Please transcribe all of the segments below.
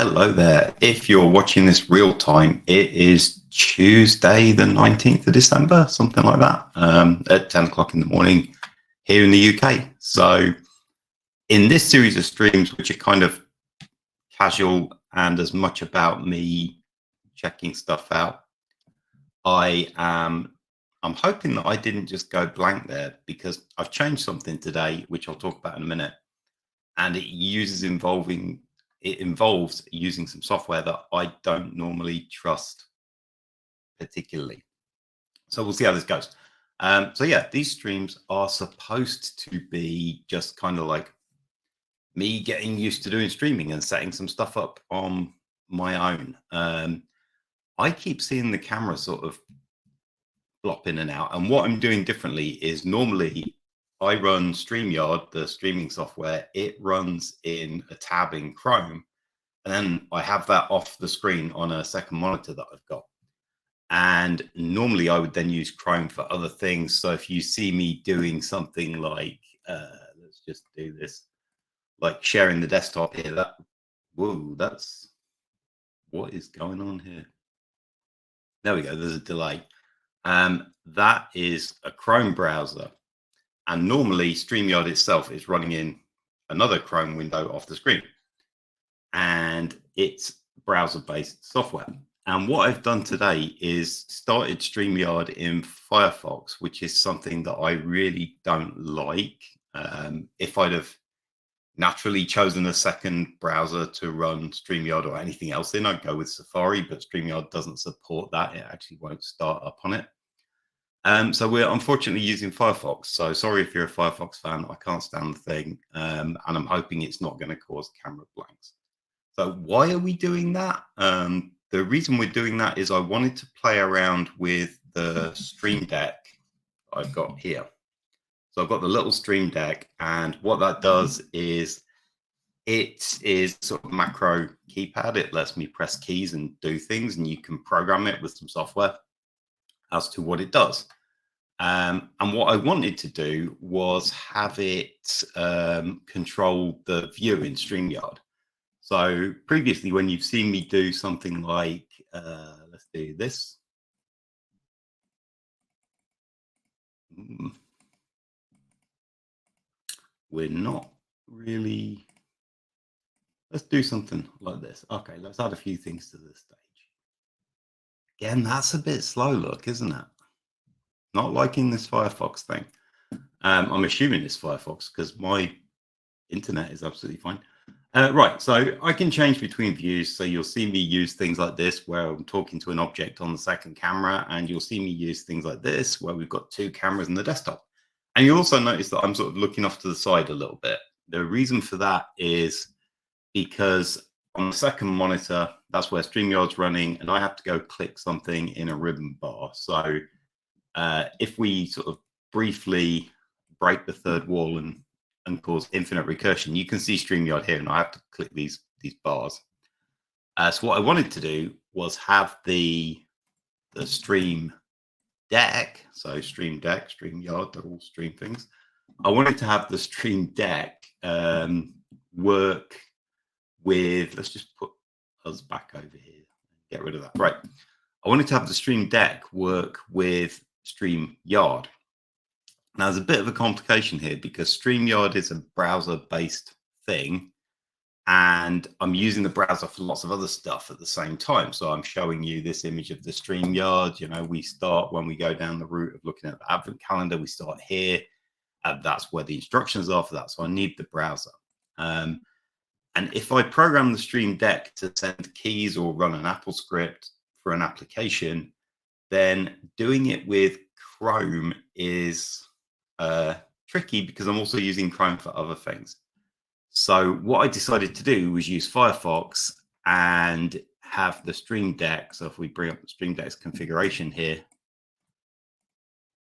Hello there. If you're watching this real time, it is Tuesday, the 19th of December, something like that, at 10 o'clock in the morning here in the UK. So in this series of streams, which are kind of casual and as much about me checking stuff out, I'm hoping that I didn't just go blank there, because I've changed something today, which I'll talk about in a minute, and it involves using some software that I don't normally trust particularly. So we'll see how this goes. So yeah, these streams are supposed to be just kind of like me getting used to doing streaming and setting some stuff up on my own. I keep seeing the camera sort of flop in and out. And what I'm doing differently is normally I run StreamYard, the streaming software. It runs in a tab in Chrome. And then I have that off the screen on a second monitor that I've got. And normally I would then use Chrome for other things. So if you see me doing something like, let's just do this, like sharing the desktop here, that's, what is going on here? There we go, there's a delay. That is a Chrome browser. And normally StreamYard itself is running in another Chrome window off the screen. And it's browser-based software. And what I've done today is started StreamYard in Firefox, which is something that I really don't like. If I'd have naturally chosen a second browser to run StreamYard or anything else in, I'd go with Safari, but StreamYard doesn't support that. It actually won't start up on it. So we're unfortunately using Firefox. So sorry if you're a Firefox fan, I can't stand the thing. And I'm hoping it's not going to cause camera blanks. So why are we doing that? The reason we're doing that is I wanted to play around with the Stream Deck I've got here. So I've got the little Stream Deck, and what that does is it is sort of macro keypad. It lets me press keys and do things, and you can program it with some software as to what it does. And what I wanted to do was have it control the view in StreamYard. So previously, when you've seen me do something like, let's do this. We're not really, let's do something like this. Okay, let's add a few things to this stage. Again, that's a bit slow, look, isn't it? Not liking this Firefox thing. I'm assuming it's Firefox because my internet is absolutely fine. Right, so I can change between views. So you'll see me use things like this where I'm talking to an object on the second camera, and you'll see me use things like this where we've got two cameras in the desktop. And you'll also notice that I'm sort of looking off to the side a little bit. The reason for that is because on the second monitor, that's where StreamYard's running, and I have to go click something in a ribbon bar. So if we sort of briefly break the third wall and cause infinite recursion, you can see StreamYard here, and I have to click these bars. So what I wanted to do was have the Stream Deck, so Stream Deck, StreamYard, they're all stream things. I wanted to have the Stream Deck work with, let's just put us back over here, get rid of that. Right, I wanted to have the Stream Deck work with StreamYard. Now, there's a bit of a complication here because StreamYard is a browser-based thing, and I'm using the browser for lots of other stuff at the same time. So I'm showing you this image of the StreamYard. You know, we start when we go down the route of looking at the Advent Calendar, we start here. That's where the instructions are for that. So I need the browser. And if I program the Stream Deck to send keys or run an Apple script for an application, then doing it with Chrome is tricky because I'm also using Chrome for other things. So what I decided to do was use Firefox and have the Stream Deck. So if we bring up the Stream Deck's configuration here,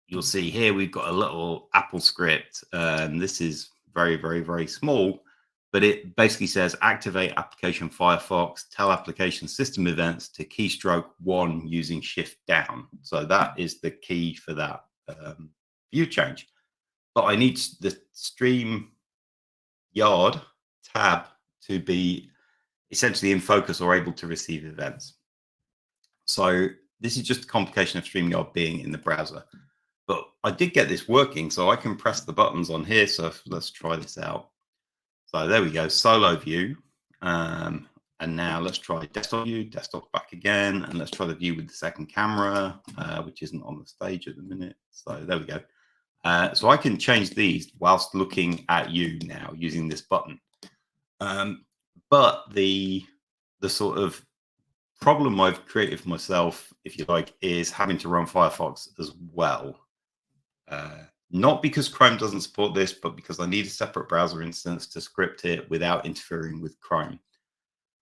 you'll see here we've got a little Apple script. This is very, very, very small, but it basically says activate application Firefox, tell application system events to keystroke 1 using shift down. So that is the key for that view change. But I need the StreamYard tab to be essentially in focus or able to receive events. So this is just a complication of StreamYard being in the browser. But I did get this working, so I can press the buttons on here. So let's try this out. So there we go, solo view. And now let's try desktop view, desktop back again, and let's try the view with the second camera, which isn't on the stage at the minute. So there we go. So I can change these whilst looking at you now using this button. But the sort of problem I've created for myself, if you like, is having to run Firefox as well. Not because Chrome doesn't support this, but because I need a separate browser instance to script it without interfering with Chrome.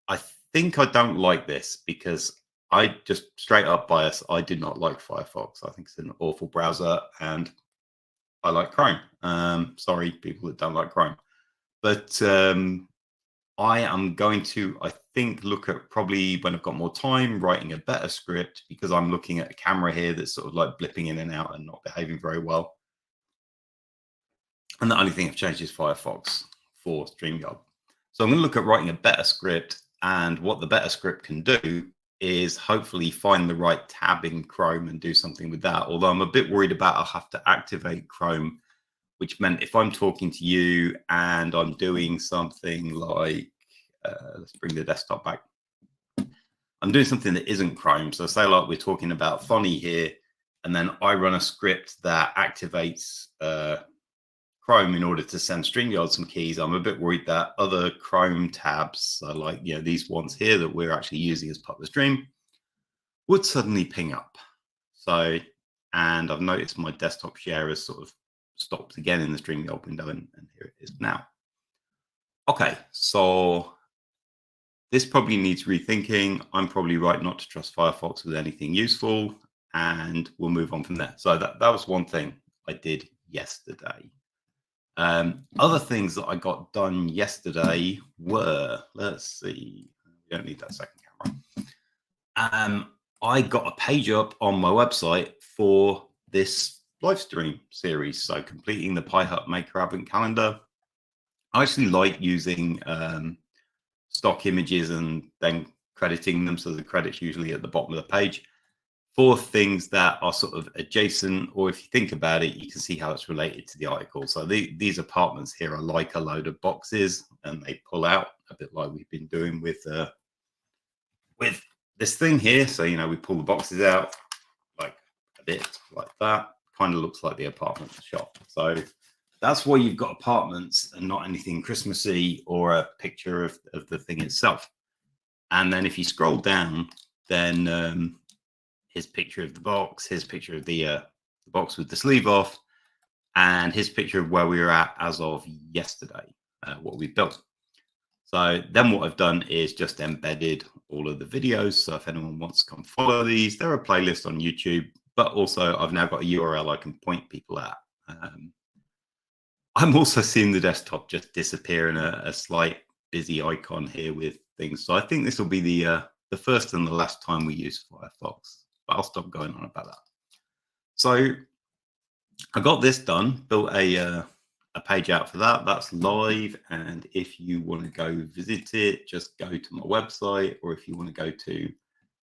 I think I don't like this because I just straight up bias. I did not like Firefox. I think it's an awful browser and I like Chrome. Sorry, people that don't like Chrome. But I am going to, I think, look at probably when I've got more time, writing a better script because I'm looking at a camera here that's sort of like blipping in and out and not behaving very well. And the only thing I've changed is Firefox for StreamYard. So I'm going to look at writing a better script, and what the better script can do is hopefully find the right tab in Chrome and do something with that. Although I'm a bit worried about I'll have to activate Chrome, which meant if I'm talking to you and I'm doing something like, let's bring the desktop back. I'm doing something that isn't Chrome. So say like we're talking about Funny here, and then I run a script that activates Chrome in order to send StreamYard some keys. I'm a bit worried that other Chrome tabs, so like these ones here that we're actually using as part of the stream, would suddenly ping up. So, and I've noticed my desktop share has sort of stopped again in the StreamYard window, and here it is now. Okay, so this probably needs rethinking. I'm probably right not to trust Firefox with anything useful, and we'll move on from there. So that was one thing I did yesterday. Other things that I got done yesterday were, let's see, we don't need that second camera. I got a page up on my website for this live stream series. So completing the PiHut Maker Advent Calendar. I actually like using stock images and then crediting them. So the credit's usually at the bottom of the page for things that are sort of adjacent, or if you think about it, you can see how it's related to the article. So these apartments here are like a load of boxes, and they pull out a bit like we've been doing with this thing here. So, we pull the boxes out like a bit like that. Kind of looks like the apartment shop. So that's why you've got apartments and not anything Christmassy or a picture of the thing itself. And then if you scroll down, then his picture of the box, his picture of the box with the sleeve off, and his picture of where we were at as of yesterday, what we built. So then what I've done is just embedded all of the videos. So if anyone wants to come follow these, they're a playlist on YouTube, but also I've now got a URL I can point people at. I'm also seeing the desktop just disappear in a slight busy icon here with things. So I think this will be the first and the last time we use Firefox. But I'll stop going on about that. So I got this done, built a page out for that. That's live. And if you want to go visit it, just go to my website. Or if you want to go to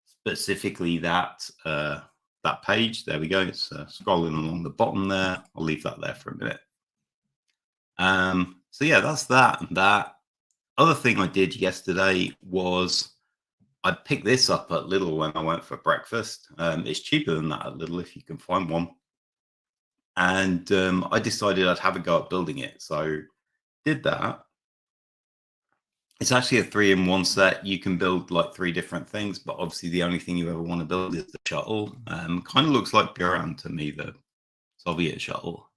specifically that page, there we go. It's scrolling along the bottom there. I'll leave that there for a minute. So yeah, that's that and that. Other thing I did yesterday was I picked this up at Lidl when I went for breakfast. It's cheaper than that at Lidl if you can find one. And I decided I'd have a go at building it. So did that. It's actually a 3-in-1 set. You can build like 3 different things, but obviously the only thing you ever want to build is the shuttle. Kind of looks like Buran to me, the Soviet shuttle,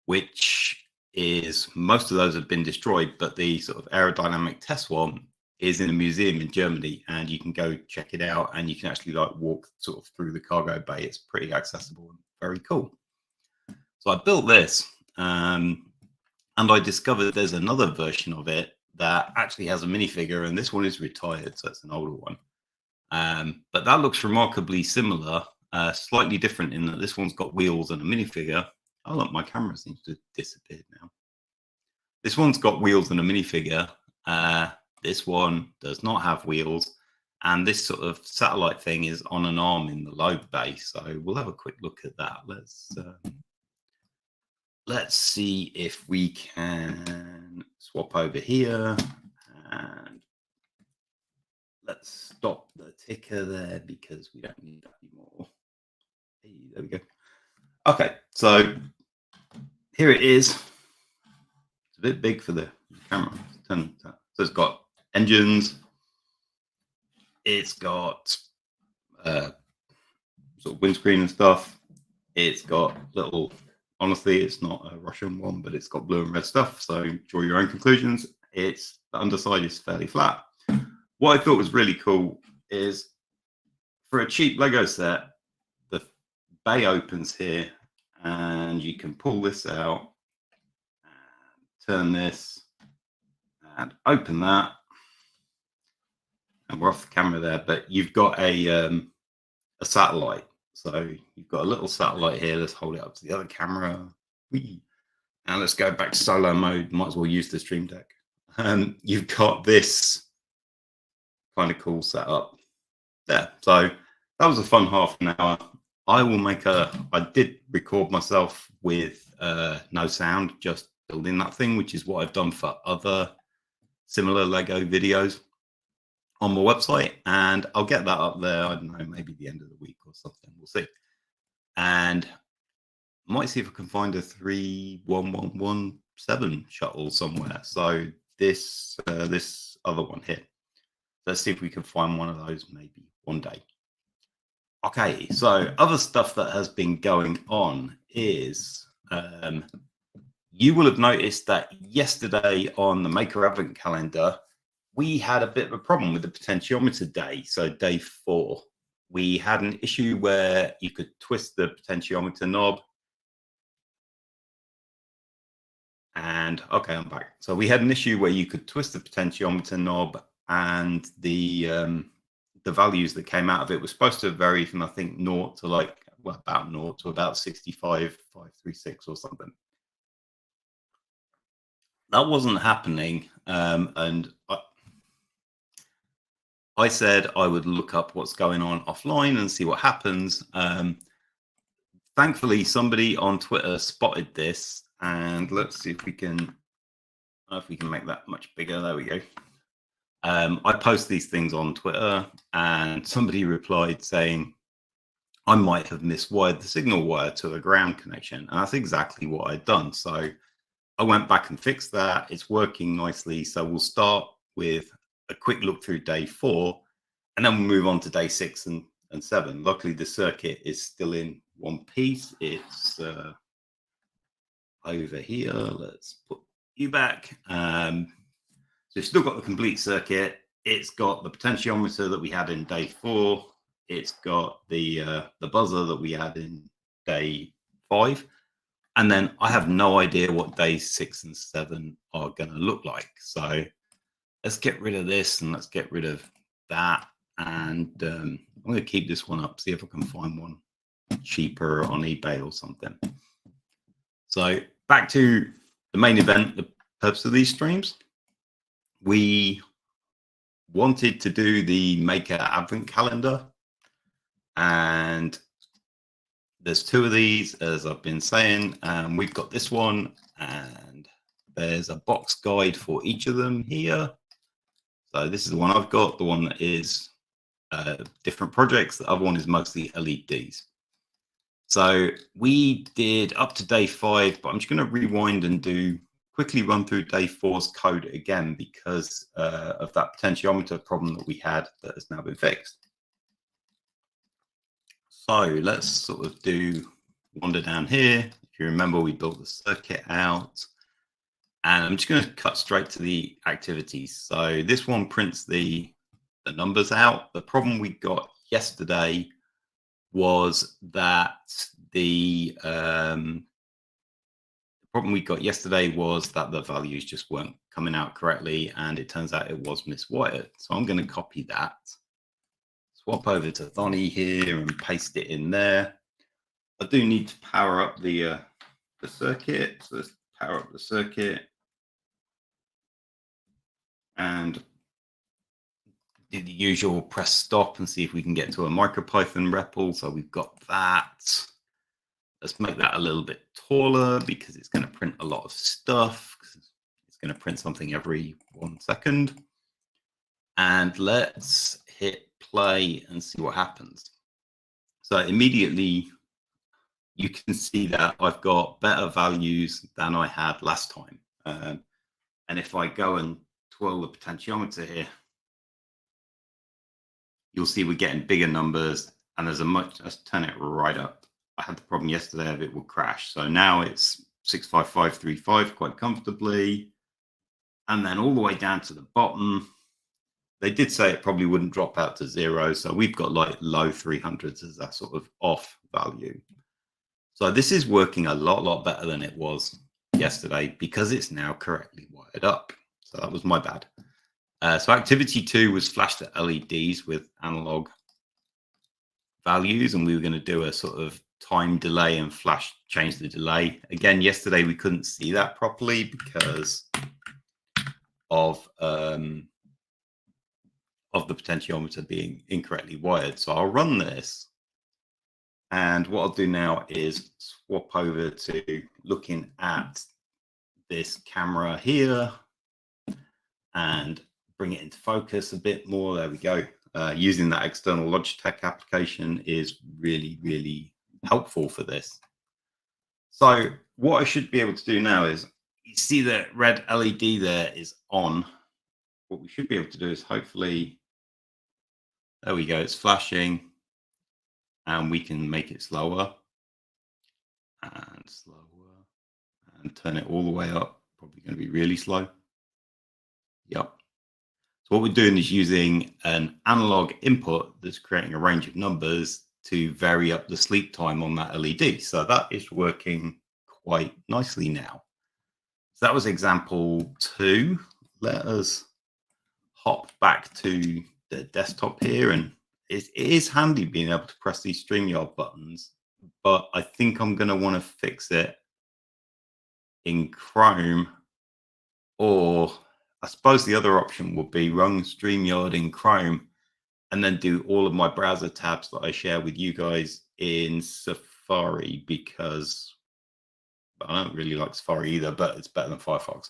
which is, most of those have been destroyed, but the sort of aerodynamic test one is in a museum in Germany, and you can go check it out, and you can actually like walk sort of through the cargo bay. It's pretty accessible and very cool. So I built this, and I discovered there's another version of it that actually has a minifigure, and this one is retired, so it's an older one. But that looks remarkably similar, slightly different in that this one's got wheels and a minifigure. Oh look, my camera seems to have disappeared now. This one's got wheels and a minifigure. This one does not have wheels. And this sort of satellite thing is on an arm in the lobe bay. So we'll have a quick look at that. Let's see if we can swap over here. And let's stop the ticker there because we don't need that anymore. Hey, there we go. Okay, so here it is. It's a bit big for the camera. So it's got engines. It's got sort of windscreen and stuff. It's got little, honestly, it's not a Russian one, but it's got blue and red stuff. So draw your own conclusions. The underside is fairly flat. What I thought was really cool is for a cheap Lego set, the bay opens here and you can pull this out and turn this and open that. And we're off the camera there, but you've got a satellite. So you've got a little satellite here. Let's hold it up to the other camera. Whee. And let's go back to solo mode. Might as well use the Stream Deck. You've got this kind of cool setup there. So that was a fun half an hour. I did record myself with no sound, just building that thing, which is what I've done for other similar Lego videos on my website, and I'll get that up there. I don't know, maybe the end of the week or something. We'll see. And I might see if I can find a 31117 shuttle somewhere. So this other one here. Let's see if we can find one of those maybe one day. Okay, so other stuff that has been going on is you will have noticed that yesterday on the Maker Advent Calendar, we had a bit of a problem with the potentiometer day. So day 4, we had an issue where you could twist the potentiometer knob. And okay, I'm back. So we had an issue where you could twist the potentiometer knob, and the values that came out of it were supposed to vary from, I think, 0 to about 0 to about 65,536 or something. That wasn't happening, and I said I would look up what's going on offline and see what happens. Thankfully, somebody on Twitter spotted this, and let's see if we can make that much bigger. There we go. I post these things on Twitter, and somebody replied saying I might have miswired the signal wire to a ground connection, and that's exactly what I'd done. So I went back and fixed that. It's working nicely. So we'll start with a quick look through day 4, and then we'll move on to day 6 and 7. Luckily, the circuit is still in one piece. It's over here. Let's put you back. So it's still got the complete circuit. It's got the potentiometer that we had in day 4. It's got the buzzer that we had in day 5. And then I have no idea what days 6 and 7 are going to look like. So let's get rid of this and let's get rid of that. And I'm going to keep this one up, see if I can find one cheaper on eBay or something. So back to the main event, the purpose of these streams. We wanted to do the Maker Advent Calendar, and there's 2 of these, as I've been saying. We've got this one, and there's a box guide for each of them here. So this is the one I've got, the one that is different projects. The other one is mostly LEDs. So we did up to day 5, but I'm just going to rewind and quickly run through day 4's code again because of that potentiometer problem that we had that has now been fixed. So let's sort of wander down here. If you remember, we built the circuit out, and I'm just going to cut straight to the activities. So this one prints the numbers out. The problem we got yesterday was that the values just weren't coming out correctly, and it turns out it was miswired. So I'm going to copy that, swap over to Thonny here and paste it in there. I do need to power up the circuit. So let's power up the circuit. And do the usual press stop and see if we can get to a MicroPython REPL. So we've got that. Let's make that a little bit taller because it's going to print a lot of stuff. It's going to print something every 1 second. And let's hit play and see what happens. So immediately you can see that I've got better values than I had last time. And if I go and twirl the potentiometer here, you'll see we're getting bigger numbers, and let's turn it right up. I had the problem yesterday of it would crash. So now it's 65535 quite comfortably. And then all the way down to the bottom, they did say it probably wouldn't drop out to 0. So we've got like low 300s as that sort of off value. So this is working a lot better than it was yesterday because it's now correctly wired up. So that was my bad. So activity 2 was flash the LEDs with analog values, and we were going to do a sort of time delay and change the delay. Again, yesterday we couldn't see that properly because of the potentiometer being incorrectly wired. So I'll run this, and what I'll do now is swap over to looking at this camera here and bring it into focus a bit more. There we go. Using that external Logitech application is really helpful for this. So what I should be able to do now is, you see the red LED there is on. What we should be able to do is hopefully, there we go, it's flashing, and we can make it slower and slower and turn it all the way up. Probably going to be really slow. Yep. So what we're doing is using an analog input that's creating a range of numbers to vary up the sleep time on that LED. So that is working quite nicely now. So that was example 2. Let us hop back to the desktop here, and it is handy being able to press these StreamYard buttons, but I think I'm going to want to fix it in Chrome, or I suppose the other option would be run StreamYard in Chrome and then do all of my browser tabs that I share with you guys in Safari, because I don't really like Safari either, but it's better than Firefox.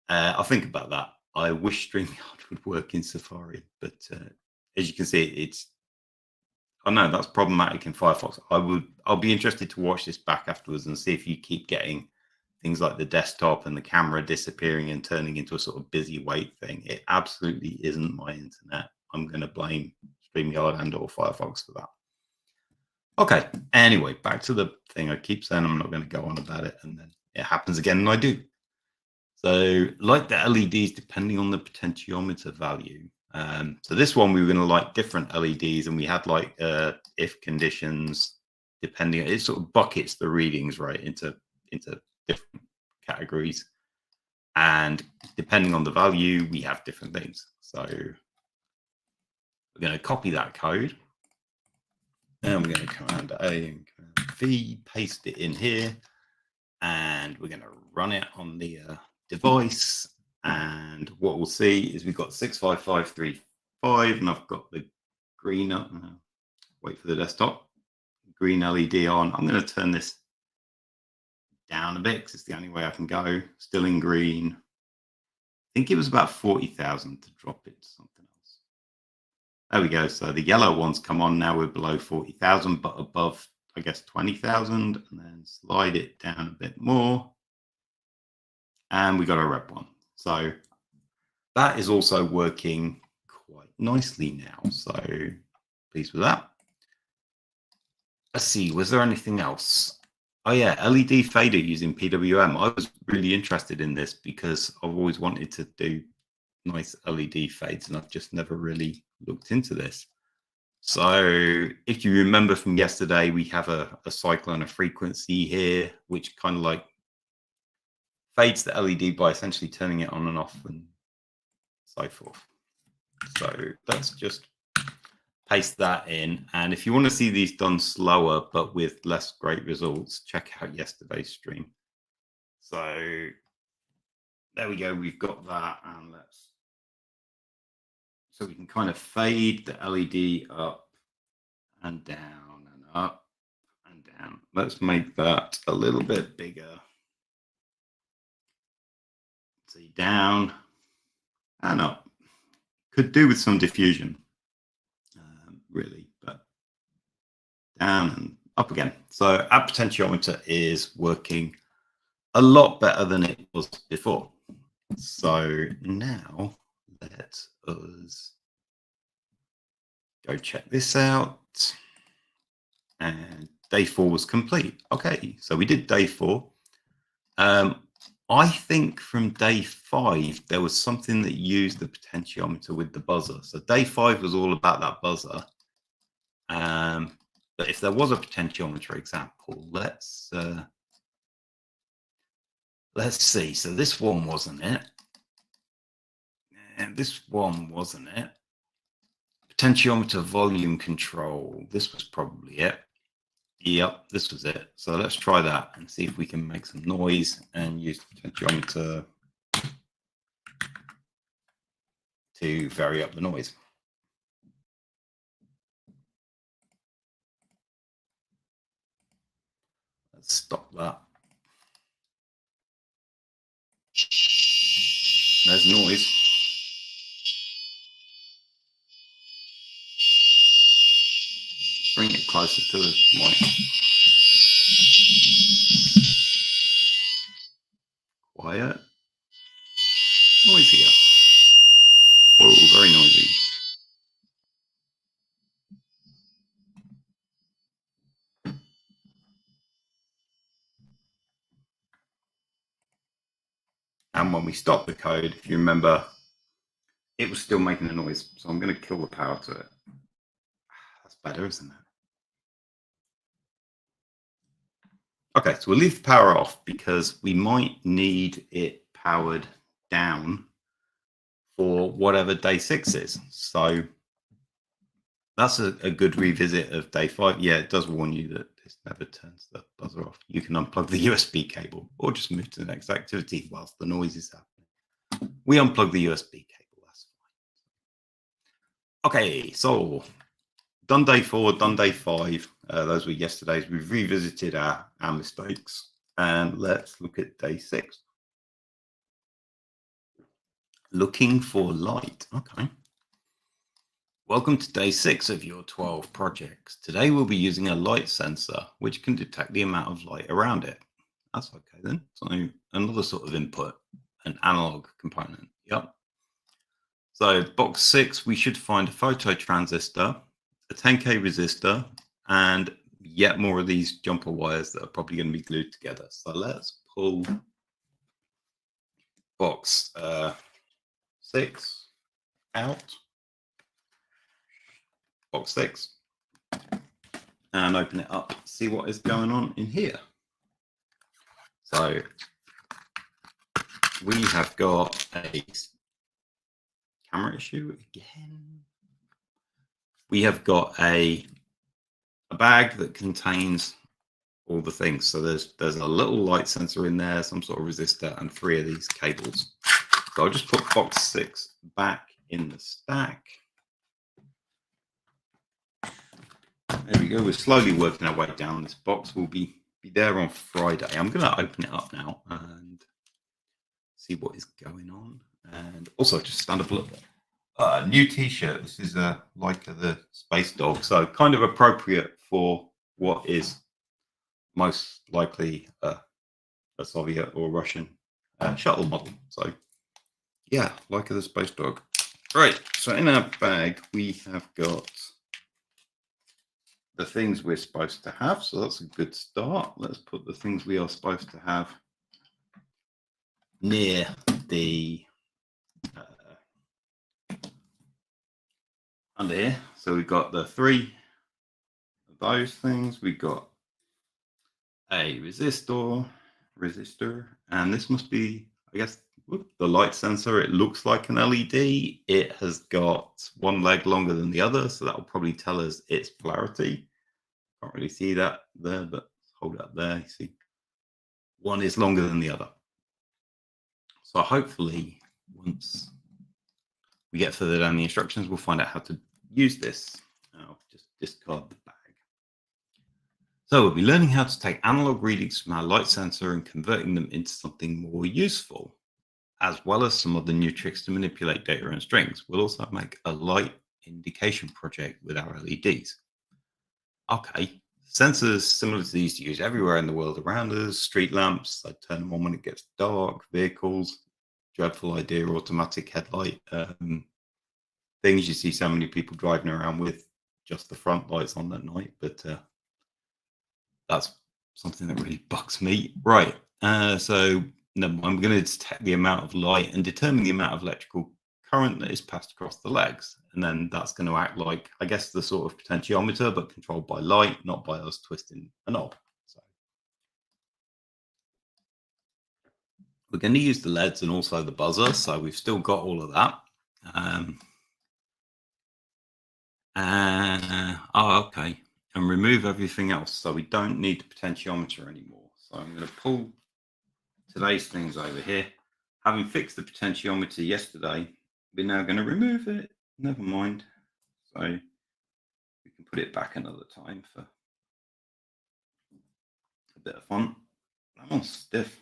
I'll think about that. I wish StreamYard would work in Safari, but as you can see, I know that's problematic in Firefox. I'll be interested to watch this back afterwards and see if you keep getting things like the desktop and the camera disappearing and turning into a sort of busy wait thing. It absolutely isn't my internet. I'm going to blame StreamYard and or Firefox for that. Okay, anyway, back to the thing. I keep saying I'm not going to go on about it, and then it happens again, and I do. So like the LEDs, depending on the potentiometer value. So this one, we were going to light different LEDs, and we had like if conditions, depending, it sort of buckets the readings right into different categories, and depending on the value, we have different things. So we're going to copy that code, and we're going to Command A and Command V, paste it in here, and we're going to run it on the device. And what we'll see is we've got 65535, and I've got the green up. Wait for the desktop. Green LED on. I'm going to turn this down a bit because it's the only way I can go. Still in green. I think it was about 40,000 to drop it to something else. There we go. So the yellow ones come on now. We're below 40,000, but above, I guess, 20,000. And then slide it down a bit more. And we got a red one. So that is also working quite nicely now. So pleased with that. Let's see, was there anything else? Oh yeah, LED fader using PWM. I was really interested in this because I've always wanted to do nice LED fades, and I've just never really looked into this. So if you remember from yesterday, we have a cycle and a frequency here, which kind of like fades the LED by essentially turning it on and off and so forth. So let's just paste that in. And if you want to see these done slower but with less great results, check out yesterday's stream. So there we go. We've got that, and let's So we can kind of fade the LED up and down and up and down. Let's make that a little bit bigger. See, down and up. Could do with some diffusion, really, but down and up again. So our potentiometer is working a lot better than it was before. So now let us go check this out. And day 4 was complete. Okay, so we did day 4. I think from day 5, there was something that used the potentiometer with the buzzer. So day 5 was all about that buzzer. But if there was a potentiometer example, let's see. So this one wasn't it. And this one wasn't it. Potentiometer volume control. This was probably it. Yep, this was it. So let's try that and see if we can make some noise and use the potentiometer to vary up the noise. Let's stop that. There's noise. Bring it closer to the mic. Quiet. Noisier. Oh, very noisy. And when we stopped the code, if you remember, it was still making a noise. So I'm going to kill the power to it. That's better, isn't it? Okay, so we'll leave the power off because we might need it powered down for whatever day 6 is. So that's a good revisit of day 5. Yeah, it does warn you that this never turns the buzzer off. You can unplug the USB cable or just move to the next activity whilst the noise is happening. We unplug the USB cable, that's fine. Okay, so done day 4, done day 5. Those were yesterday's. We've revisited our mistakes. And let's look at day 6. Looking for light. Okay. Welcome to day 6 of your 12 projects. Today we'll be using a light sensor, which can detect the amount of light around it. That's okay then. So another sort of input, an analog component. Yep. So box 6, we should find a phototransistor, a 10K resistor, and yet more of these jumper wires that are probably going to be glued together. So let's pull box 6 out. Box 6. And open it up, see what is going on in here. So we have got a camera issue again. We have got a bag that contains all the things. So there's a little light sensor in there, some sort of resistor, and 3 of these cables. So I'll just put box 6 back in the stack. There we go. We're slowly working our way down this box. We'll be there on Friday. I'm going to open it up now and see what is going on. And also just stand up a little bit. New t-shirt. This is Leica the Space Dog. So kind of appropriate for what is most likely a Soviet or Russian shuttle model. So yeah, Leica the Space Dog. Right. So in our bag, we have got the things we're supposed to have. So that's a good start. Let's put the things we are supposed to have near the under here. So we've got the 3 of those things. We've got a resistor, and this must be, I guess, the light sensor. It looks like an LED. It has got one leg longer than the other, so that will probably tell us its polarity. Can't really see that there, but hold it up there. You see, one is longer than the other. So hopefully, once we get further down the instructions, we'll find out how to use this. I'll just discard the bag. So we'll be learning how to take analog readings from our light sensor and converting them into something more useful, as well as some other new tricks to manipulate data and strings. We'll also make a light indication project with our LEDs. Okay, sensors similar to these use everywhere in the world around us. Street lamps, I turn them on when it gets dark. Vehicles, dreadful idea, automatic headlight. Things you see so many people driving around with just the front lights on at night, but that's something that really bugs me. Right, so I'm going to detect the amount of light and determine the amount of electrical current that is passed across the legs. And then that's going to act like, I guess, the sort of potentiometer, but controlled by light, not by us twisting a knob. So we're going to use the LEDs and also the buzzer. So we've still got all of that. Okay. And remove everything else. So we don't need the potentiometer anymore. So I'm going to pull today's things over here. Having fixed the potentiometer yesterday, we're now going to remove it. Never mind. So we can put it back another time for a bit of fun. That one's stiff.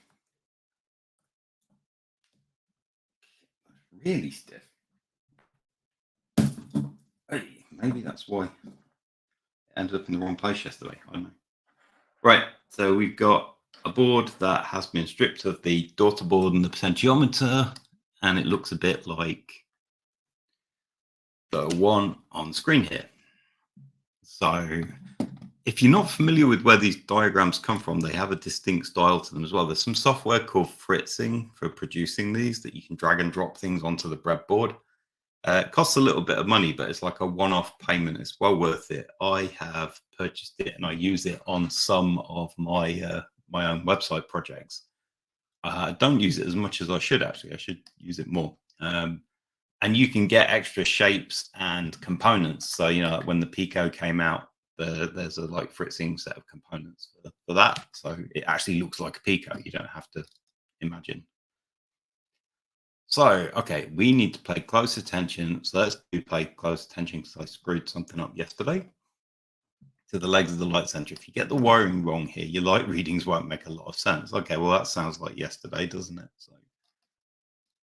Really stiff. Hey, maybe that's why it ended up in the wrong place yesterday. I don't know. Right, so we've got a board that has been stripped of the daughter board and the potentiometer, and it looks a bit like the one on screen here. So if you're not familiar with where these diagrams come from, they have a distinct style to them as well. There's some software called Fritzing for producing these that you can drag and drop things onto the breadboard. It costs a little bit of money, but it's like a one-off payment. It's well worth it. I have purchased it and I use it on some of my my own website projects. I don't use it as much as I should, actually. I should use it more. And you can get extra shapes and components. So, you know, like when the Pico came out, there's a like Fritzing set of components for that. So it actually looks like a Pico. You don't have to imagine. So, okay, we need to pay close attention. So let's do pay close attention because I screwed something up yesterday to the legs of the light sensor. If you get the wiring wrong here, your light readings won't make a lot of sense. Okay, well, that sounds like yesterday, doesn't it? So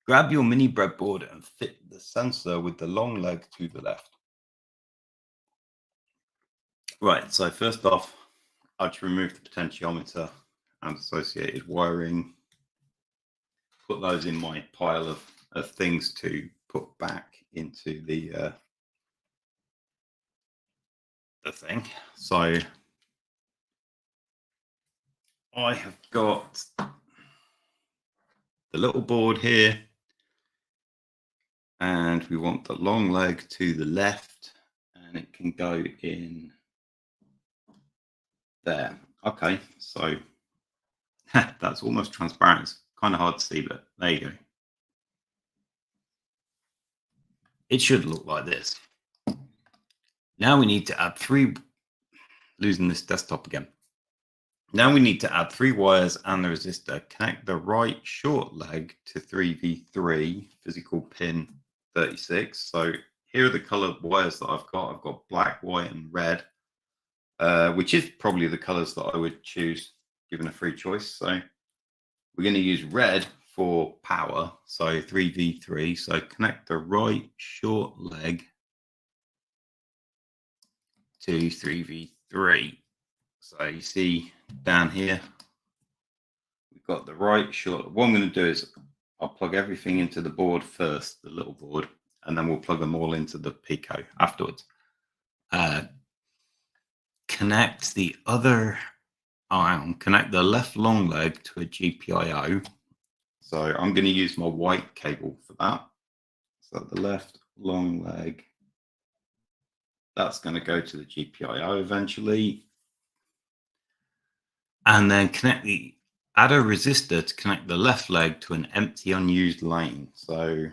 grab your mini breadboard and fit the sensor with the long leg to the left. Right, so first off, I'll just remove the potentiometer and associated wiring. Put those in my pile of things to put back into the thing. So I have got the little board here, and we want the long leg to the left, and it can go in there. Okay, so that's almost transparent. It's kind of hard to see, but there you go. It should look like this. Now we need to add losing this desktop again. Now we need to add 3 wires and the resistor. Connect the right short leg to 3v3 physical pin 36. So here are the colored wires that I've got. I've got black, white, and red, which is probably the colors that I would choose given a free choice. So we're going to use red for power. So 3v3. So connect the right short leg to 3v3. So you see down here, we've got the right short. What I'm going to do is I'll plug everything into the board first, the little board, and then we'll plug them all into the Pico afterwards. Connect the other arm, connect the left long leg to a GPIO. So I'm going to use my white cable for that. So the left long leg, that's going to go to the GPIO eventually. And then add a resistor to connect the left leg to an empty unused lane. So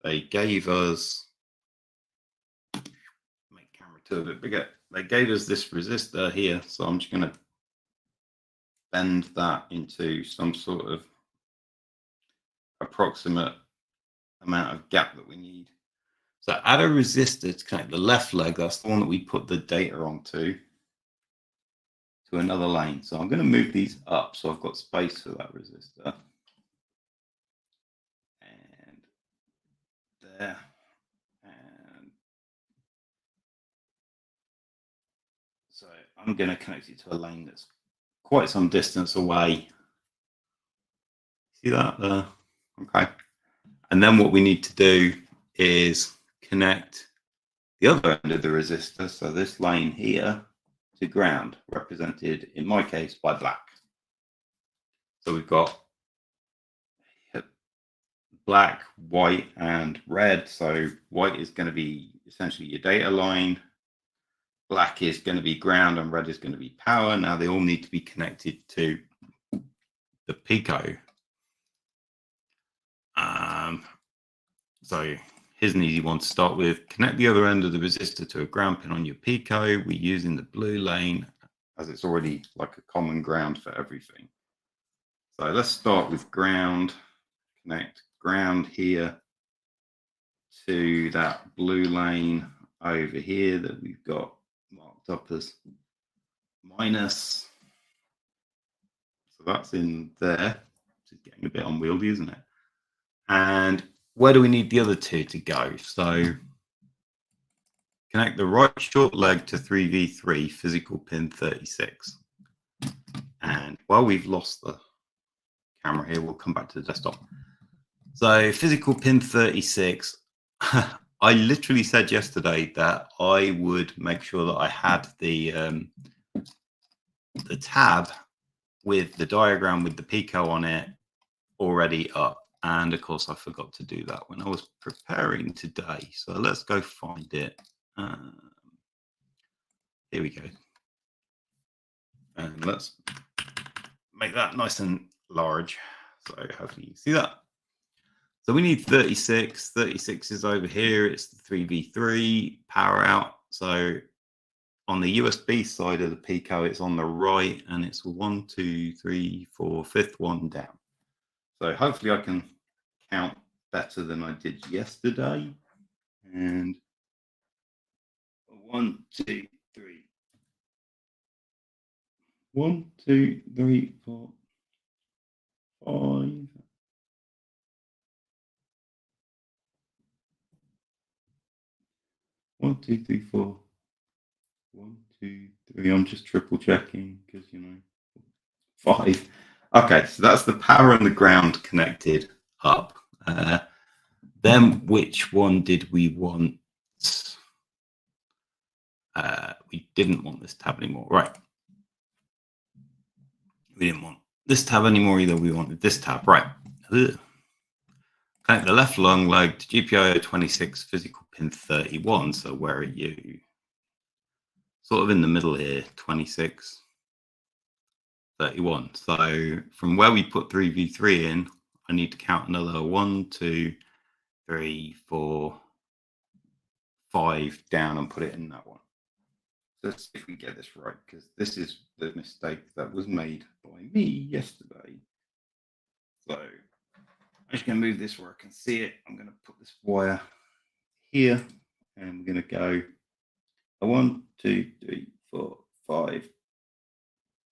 they gave us, make camera 2 a bit bigger. They gave us this resistor here. So I'm just going to bend that into some sort of approximate amount of gap that we need. So add a resistor to connect the left leg. That's the one that we put the data onto, to another lane. So I'm going to move these up so I've got space for that resistor. And there. And so I'm going to connect it to a lane that's quite some distance away. See that there? Okay. And then what we need to do is connect the other end of the resistor, so this lane here, to ground, represented in my case by black. So we've got black, white, and red. So white is going to be essentially your data line, black is going to be ground, and red is going to be power. Now they all need to be connected to the Pico. So here's an easy one to start with. Connect the other end of the resistor to a ground pin on your Pico. We're using the blue lane as it's already like a common ground for everything. So let's start with ground. Connect ground here to that blue lane over here that we've got marked up as minus. So that's in there. It's getting a bit unwieldy, isn't it? And where do we need the other two to go? So connect the right short leg to 3v3 physical pin 36. And while we've lost the camera here, we'll come back to the desktop. So physical pin 36, I literally said yesterday that I would make sure that I had the tab with the diagram with the Pico on it already up. And of course, I forgot to do that when I was preparing today. So let's go find it. Here we go. And let's make that nice and large. So hopefully you see that. So we need 36. 36 is over here. It's the 3v3 power out. So on the USB side of the Pico, it's on the right, and it's 1, 2, 3, 4, fifth one down. So hopefully I can count better than I did yesterday. And 1, 2, 3. 1, 2, 3, 4, 5. 1, 2, 3, 4. 1, 2, 3. I'm just triple checking because, you know, 5. Okay, so that's the power and the ground connected up. Then which one did we want? We didn't want this tab anymore, right? We didn't want this tab anymore either. We wanted this tab, right? Connect the left long leg to GPIO 26 physical pin 31. So where are you? Sort of in the middle here, 26, 31. So from where we put 3v3 in, I need to count another 1, 2, 3, 4, 5 down and put it in that one. So let's see if we get this right, because this is the mistake that was made by me yesterday. So I'm just going to move this where I can see it. I'm going to put this wire here, and we're going to go 1, 2, 3, 4, 5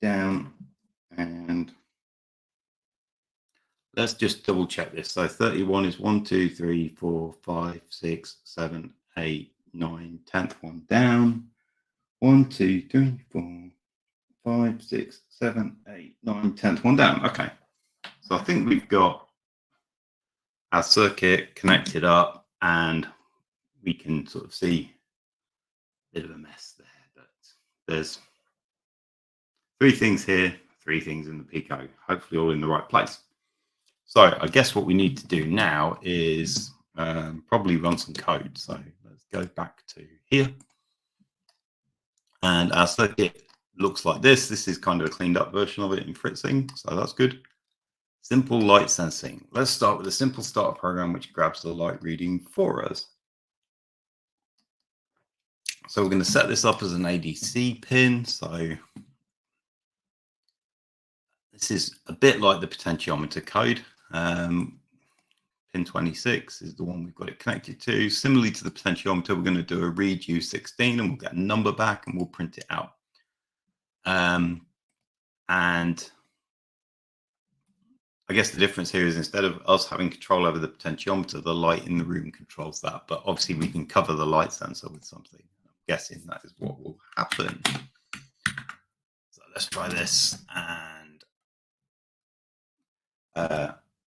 down, and let's just double check this. So 31 is 1, 2, 3, 4, 5, 6, 7, 8, 9, 10th one down. 1, 2, 3, 4, 5, 6, 7, 8, 9, 10th one down. Okay. So I think we've got our circuit connected up, and we can sort of see a bit of a mess there, but there's 3 things here, 3 things in the Pico, hopefully all in the right place. So I guess what we need to do now is probably run some code. So let's go back to here. And our circuit looks like this. This is kind of a cleaned up version of it in Fritzing, so that's good. Simple light sensing. Let's start with a simple starter program which grabs the light reading for us. So we're going to set this up as an ADC pin. So this is a bit like the potentiometer code. pin 26 is the one we've got it connected to. Similarly to the potentiometer, we're going to do a read U16 and we'll get a number back and we'll print it out. And I guess the difference here is instead of us having control over the potentiometer, the light in the room controls that. But obviously we can cover the light sensor with something. I'm guessing that is what will happen. So let's try this. And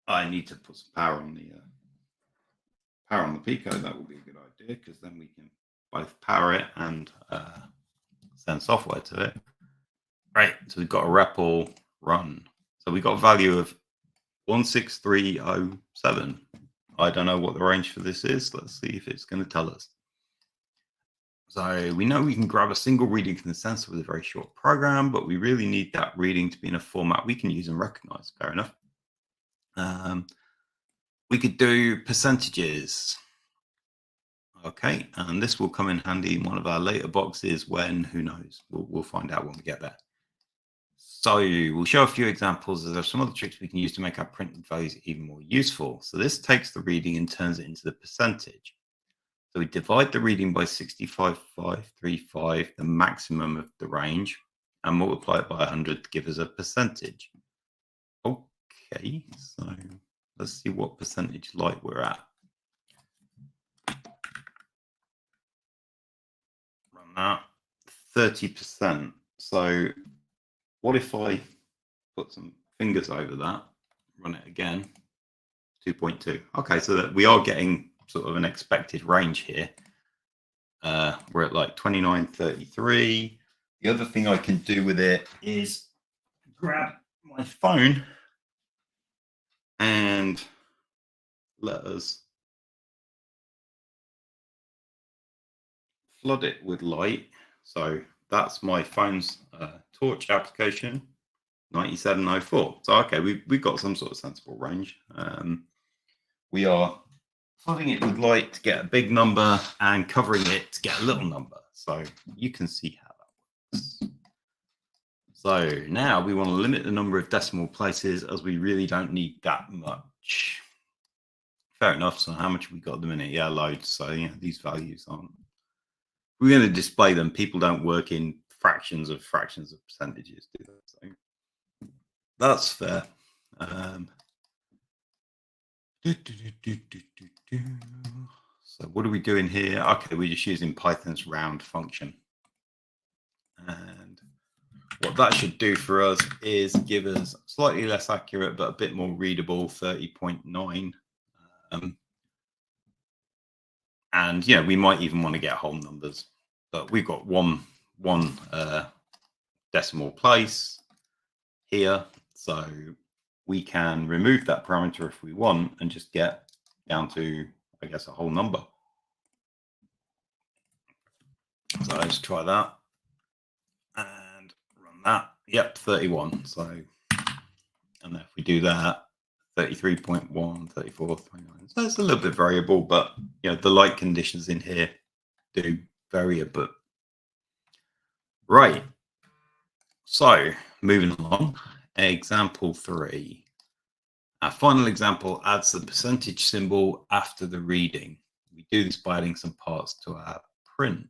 I need to put some power on the Pico. That will be a good idea because then we can both power it and send software to it. Right. So we've got a REPL run. So we got a value of 16307. I don't know what the range for this is. Let's see if it's going to tell us. So we know we can grab a single reading from the sensor with a very short program, but we really need that reading to be in a format we can use and recognize. Fair enough. We could do percentages. Okay, and this will come in handy in one of our later boxes when, who knows, we'll find out when we get there. So we'll show a few examples. There's some other tricks we can use to make our printed values even more useful. So this takes the reading and turns it into the percentage. So we divide the reading by 65,535, the maximum of the range, and multiply it by 100 to give us a percentage. Okay, so let's see what percentage light we're at. Run that, 30%. So what if I put some fingers over that, run it again, 2.2. Okay, so that we are getting sort of an expected range here. We're at like 2933. The other thing I can do with it is grab my phone and let us flood it with light. So that's my phone's torch application, 9704. So okay, we've got some sort of sensible range. We are flooding it with light to get a big number and covering it to get a little number. So you can see how that works. So now we want to limit the number of decimal places as we really don't need that much. Fair enough. So how much have we got at the minute? Yeah, loads. So yeah, these values aren't. We're going to display them. People don't work in fractions of percentages, do they? So that's fair. So what are we doing here? Okay, we're just using Python's round function. And what that should do for us is give us slightly less accurate, but a bit more readable 30.9. And, you know, we might even want to get whole numbers, but we've got one decimal place here. So we can remove that parameter if we want and just get down to, I guess, a whole number. So let's try that and run that. Yep, 31. So, and then if we do that, 33.1, 34, 29. So it's a little bit variable, but you know, the light conditions in here do vary a bit. Right. So moving along, example 3. Our final example adds the percentage symbol after the reading. We do this by adding some parts to our print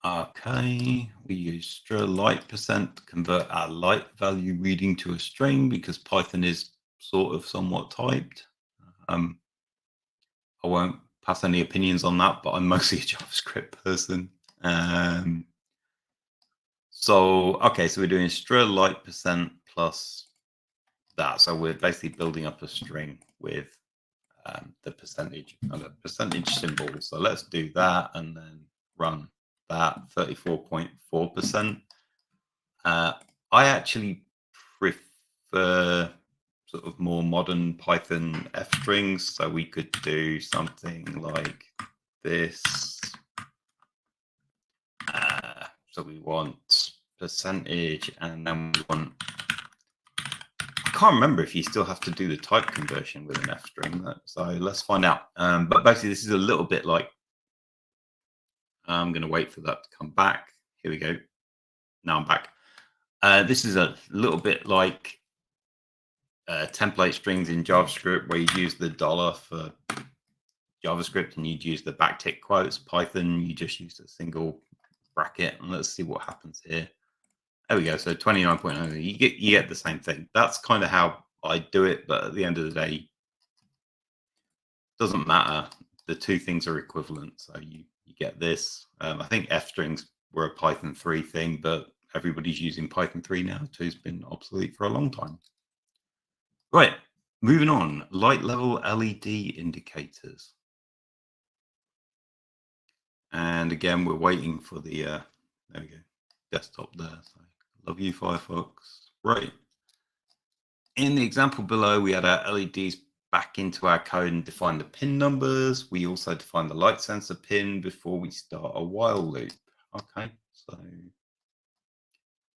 line. Okay, we use light percent to convert our light value reading to a string because Python is sort of somewhat typed. I won't pass any opinions on that, but I'm mostly a JavaScript person. Okay, so we're doing light percent plus that. So we're basically building up a string with the percentage and a percentage symbol. So let's do that and then run that 34.4%. I actually prefer sort of more modern Python F strings. So we could do something like this. So we want percentage and then we want, I can't remember if you still have to do the type conversion with an F string. So let's find out. But basically this is a little bit like, I'm going to wait for that to come back. Here we go. Now I'm back. This is a little bit like template strings in JavaScript where you use the dollar for JavaScript and you'd use the backtick quotes. Python, you just use a single bracket. And let's see what happens here. There we go. So 29.0, you get the same thing. That's kind of how I do it. But at the end of the day, it doesn't matter. The two things are equivalent. So you get this. I think F strings were a Python 3 thing, but everybody's using Python 3 now. 2's been obsolete for a long time. Right, moving on. Light level LED indicators. And again, we're waiting for the, there we go, desktop there. So love you, Firefox. Right. In the example below, we had our LEDs back into our code and define the pin numbers. We also define the light sensor pin before we start a while loop. Okay, so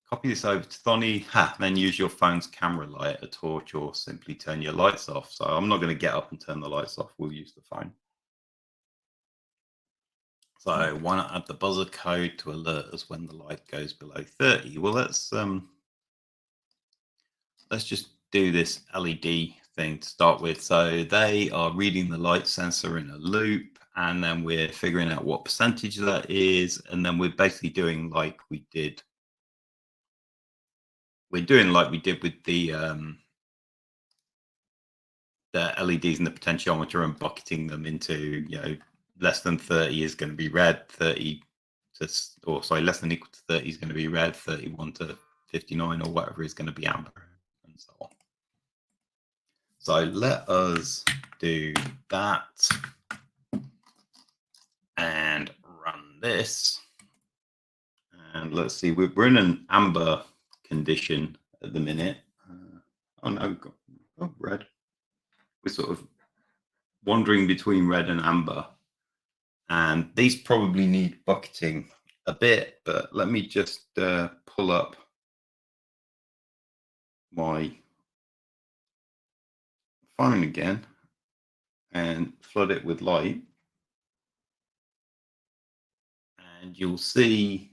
copy this over to Thonny, then use your phone's camera light, a torch, or simply turn your lights off. So I'm not going to get up and turn the lights off. We'll use the phone. So why not add the buzzer code to alert us when the light goes below 30? Well, let's just do this LED thing to start with. So they are reading the light sensor in a loop, and then we're figuring out what percentage that is, and then we're basically doing like we did. We're doing like we did with the LEDs and the potentiometer and bucketing them into, you know, less than 30 is going to be red, 30 to, or sorry, less than equal to 30 is going to be red, 31 to 59 or whatever is going to be amber, and so on. So let us do that and run this. And let's see, we're in an amber condition at the minute. Oh no, oh, red. We're sort of wandering between red and amber. And these probably need bucketing a bit, but let me just pull up my phone again and flood it with light. And you'll see,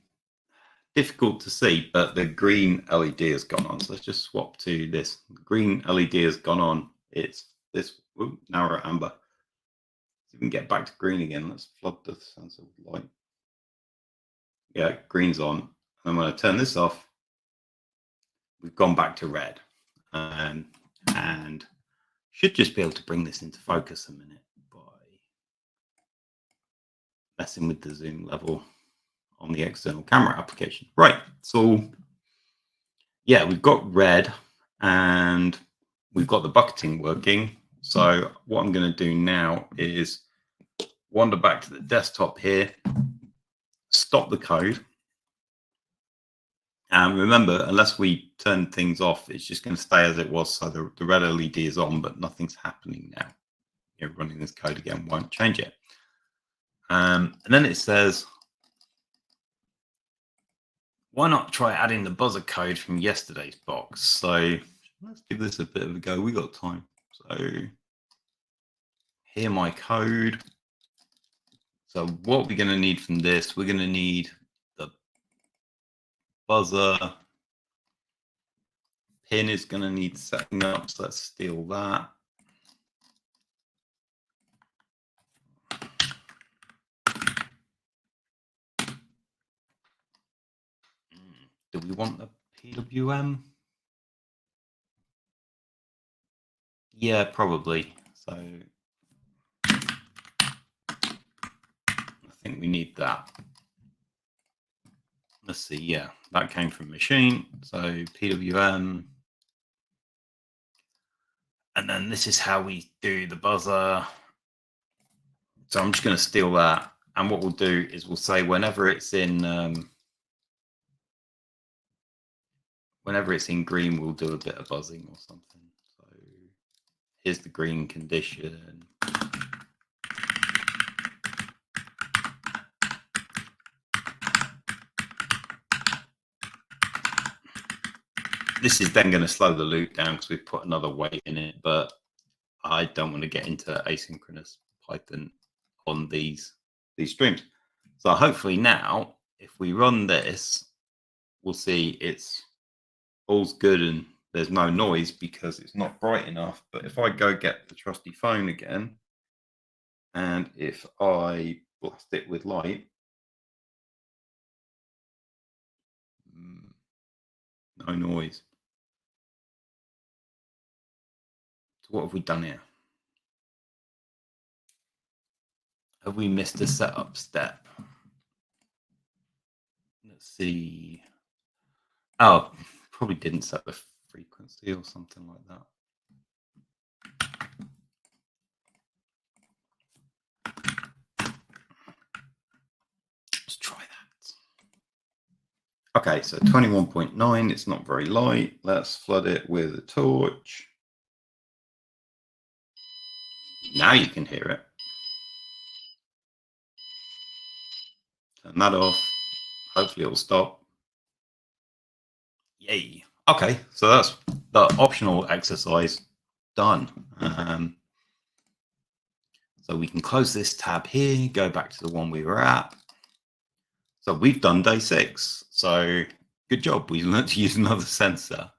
difficult to see, but the green LED has gone on. So let's just swap to this. The green LED has gone on. It's this, now we're at amber. So we can get back to green again. Let's flood the sensor with light. Yeah, green's on. I'm going to turn this off. We've gone back to red. And should just be able to bring this into focus a minute by messing with the zoom level on the external camera application. Right, so yeah, we've got red and we've got the bucketing working. So what I'm going to do now is wander back to the desktop here, stop the code. And remember, unless we turn things off, it's just going to stay as it was. So the red LED is on, but nothing's happening now. You know, running this code again won't change it. And then it says, why not try adding the buzzer code from yesterday's box? So let's give this a bit of a go. We got time. So here my code. So what we're going to need from this, we're going to need the buzzer. Pin is going to need setting up. So let's steal that. Do we want the PWM? Yeah, probably. So I think we need that. Let's see. Yeah, that came from machine. So PWM. And then this is how we do the buzzer. So I'm just going to steal that. And what we'll do is we'll say whenever it's in green, we'll do a bit of buzzing or something. So here's the green condition. This is then going to slow the loop down because we've put another weight in it, but I don't want to get into asynchronous Python on these streams. So hopefully now, if we run this, we'll see it's all's good and there's no noise because it's not bright enough. But if I go get the trusty phone again, and if I blast it with light, no noise. So what have we done here? Have we missed a setup step? Let's see. Oh, probably didn't set the frequency or something like that. Let's try that. Okay, so 21.9, it's not very light. Let's flood it with a torch. Now you can hear it. Turn that off. Hopefully it'll stop. Yay. Okay, so that's the optional exercise done. So we can close this tab here, go back to the one we were at. So we've done day 6. So good job. We learned to use another sensor.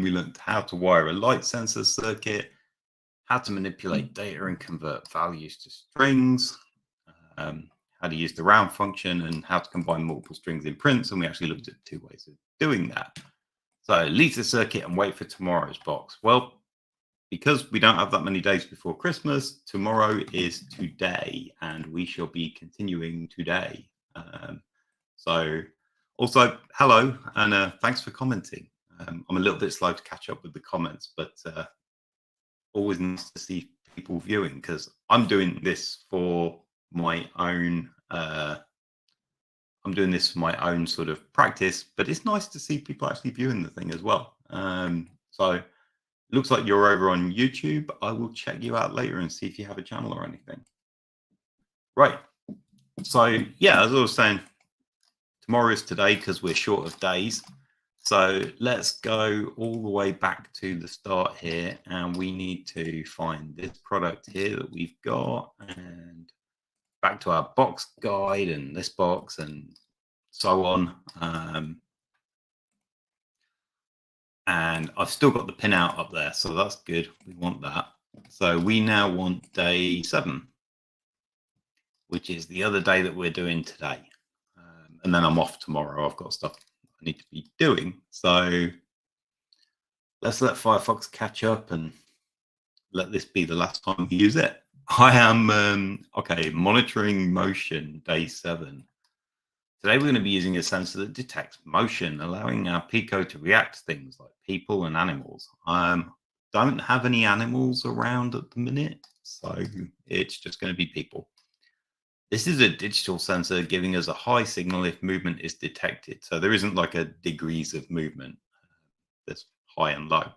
We learned how to wire a light sensor circuit, how to manipulate data and convert values to strings, how to use the round function, and how to combine multiple strings in prints. And we actually looked at 2 ways of doing that. So leave the circuit and wait for tomorrow's box. Well, because we don't have that many days before Christmas, tomorrow is today, and we shall be continuing today. So also, hello, and thanks for commenting. I'm a little bit slow to catch up with the comments, but always nice to see people viewing, because I'm doing this for my own sort of practice, but it's nice to see people actually viewing the thing as well. So it looks like you're over on YouTube. I will check you out later and see if you have a channel or anything. Right. So yeah, as I was saying, tomorrow is today because we're short of days. So let's go all the way back to the start here, and we need to find this product here that we've got, and back to our box guide and this box and so on. And I've still got the pinout up there, so that's good. We want that. So we now want day 7, which is the other day that we're doing today. And then I'm off tomorrow. I've got stuff I need to be doing. So let's let Firefox catch up and let this be the last time we use it. I am, okay, monitoring motion, day 7. Today we're going to be using a sensor that detects motion, allowing our Pico to react to things like people and animals. Don't have any animals around at the minute, so it's just going to be people. This is a digital sensor giving us a high signal if movement is detected. So there isn't like a degrees of movement. There's high and low.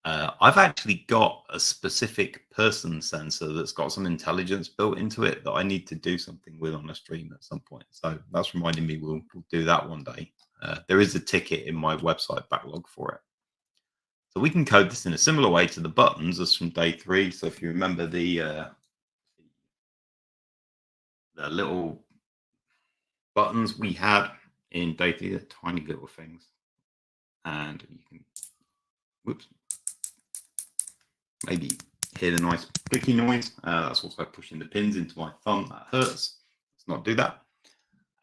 I've actually got a specific person sensor that's got some intelligence built into it that I need to do something with on a stream at some point. So that's reminding me we'll do that one day. There is a ticket in my website backlog for it. So we can code this in a similar way to the buttons as from day 3. So if you remember the little buttons we had in day 3, they're tiny little things. And you can, whoops, maybe hear the nice clicky noise. That's also pushing the pins into my thumb. That hurts. Let's not do that.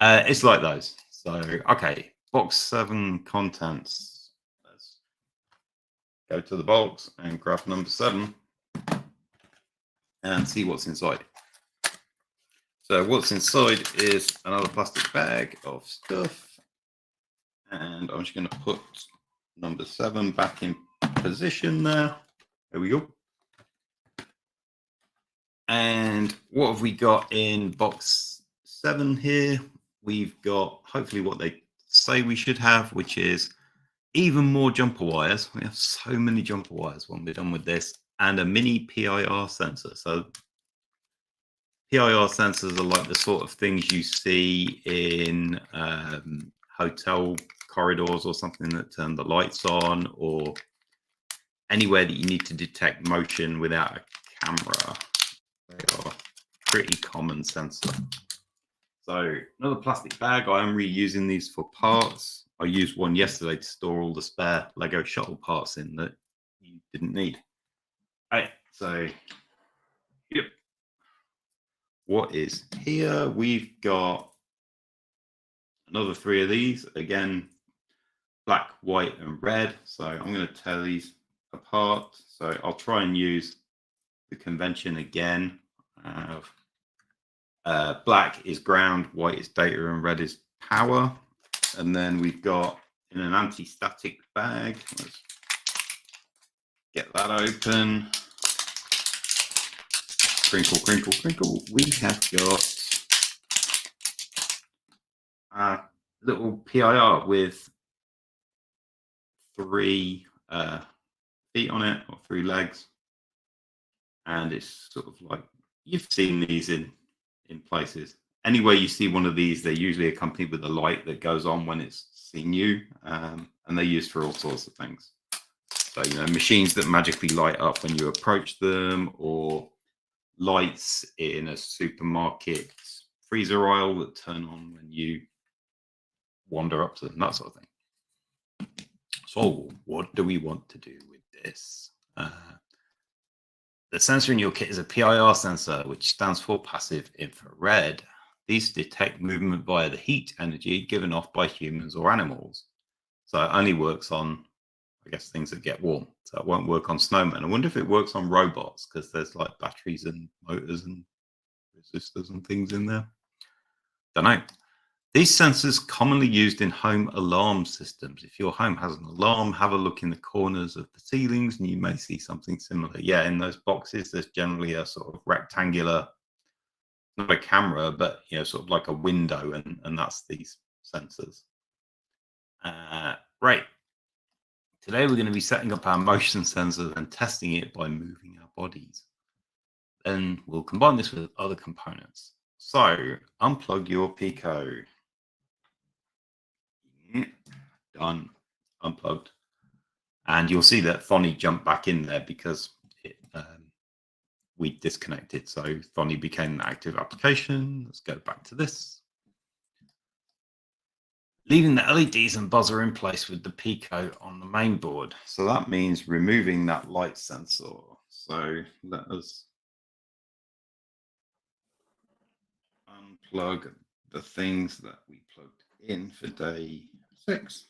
It's like those. So, okay, box 7 contents. Let's go to the box and grab number 7 and see what's inside. So what's inside is another plastic bag of stuff. And I'm just going to put number 7 back in position there. There we go. And what have we got in box 7 here? We've got hopefully what they say we should have, which is even more jumper wires. We have so many jumper wires when we're done with this, and a mini PIR sensor. So PIR sensors are like the sort of things you see in hotel corridors or something that turn the lights on, or anywhere that you need to detect motion without a camera. They are pretty common sensor. So another plastic bag. I am reusing these for parts. I used one yesterday to store all the spare Lego shuttle parts in that you didn't need. Right, so yep. What is here? We've got another 3 of these. Again, black, white, and red. So I'm going to tear these apart. So I'll try and use the convention again of black is ground, white is data, and red is power. And then we've got in an anti-static bag. Let's get that open. Crinkle, crinkle, crinkle. We have got a little PIR with 3 feet on it, or 3 legs. And it's sort of like, you've seen these in places. Anywhere you see one of these, they're usually accompanied with a light that goes on when it's seen you, and they're used for all sorts of things. So, machines that magically light up when you approach them, or lights in a supermarket freezer aisle that turn on when you wander up to them, that sort of thing. So what do we want to do with this? The sensor in your kit is a PIR sensor, which stands for passive infrared. These detect movement via the heat energy given off by humans or animals. So it only works on, I guess, things that get warm. So it won't work on snowmen. I wonder if it works on robots, because there's like batteries and motors and resistors and things in there. Don't know. These sensors commonly used in home alarm systems. If your home has an alarm, have a look in the corners of the ceilings and you may see something similar. Yeah, in those boxes, there's generally a sort of rectangular, not a camera, but sort of like a window, and that's these sensors. Right. Today we're going to be setting up our motion sensor and testing it by moving our bodies. Then we'll combine this with other components. So unplug your Pico. Done. Unplugged. And you'll see that Thonny jumped back in there because we disconnected. So Thonny became an active application. Let's go back to this. Leaving the LEDs and buzzer in place with the Pico on the main board. So that means removing that light sensor. So let us unplug the things that we plugged in for day 6.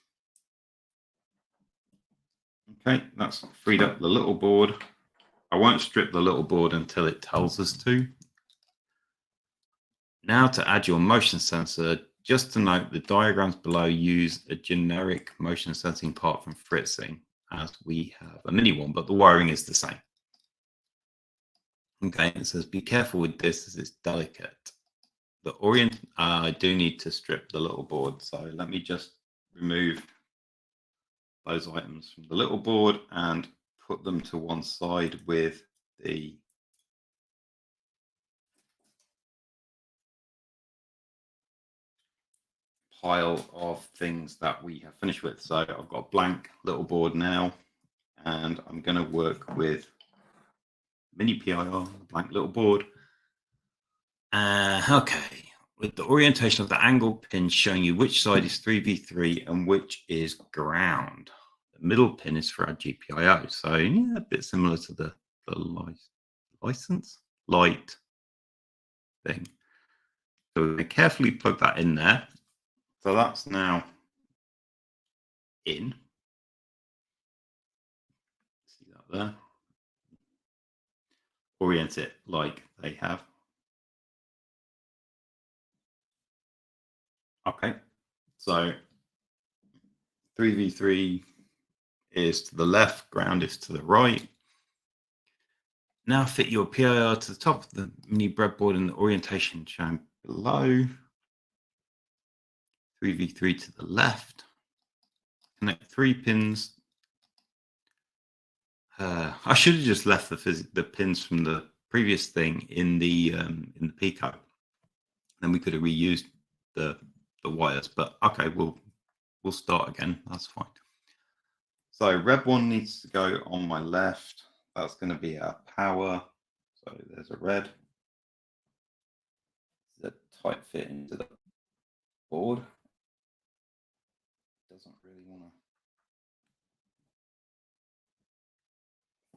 Okay, that's freed up the little board. I won't strip the little board until it tells us to. Now to add your motion sensor, just to note the diagrams below use a generic motion sensing part from Fritzing, as we have a mini one, but the wiring is the same. Okay, it says be careful with this as it's delicate. I do need to strip the little board, so let me just remove those items from the little board and put them to one side with the pile of things that we have finished with. So I've got a blank little board now, and I'm going to work with mini PIR, blank little board. Okay, with the orientation of the angled pin showing you which side is 3v3 and which is ground. The middle pin is for our GPIO. So yeah, a bit similar to the light thing. So we're going to carefully plug that in there. So that's now in. See that there? Orient it like they have. Okay, so 3v3 is to the left, ground is to the right. Now fit your PIR to the top of the mini breadboard in the orientation shown below. 3v3 to the left. Connect 3 pins. I should have just left the pins from the previous thing in the Pico. Then we could have reused the wires. But okay, we'll start again. That's fine. So red one needs to go on my left. That's going to be our power. So there's a red. The tight fit into the board. It doesn't really want to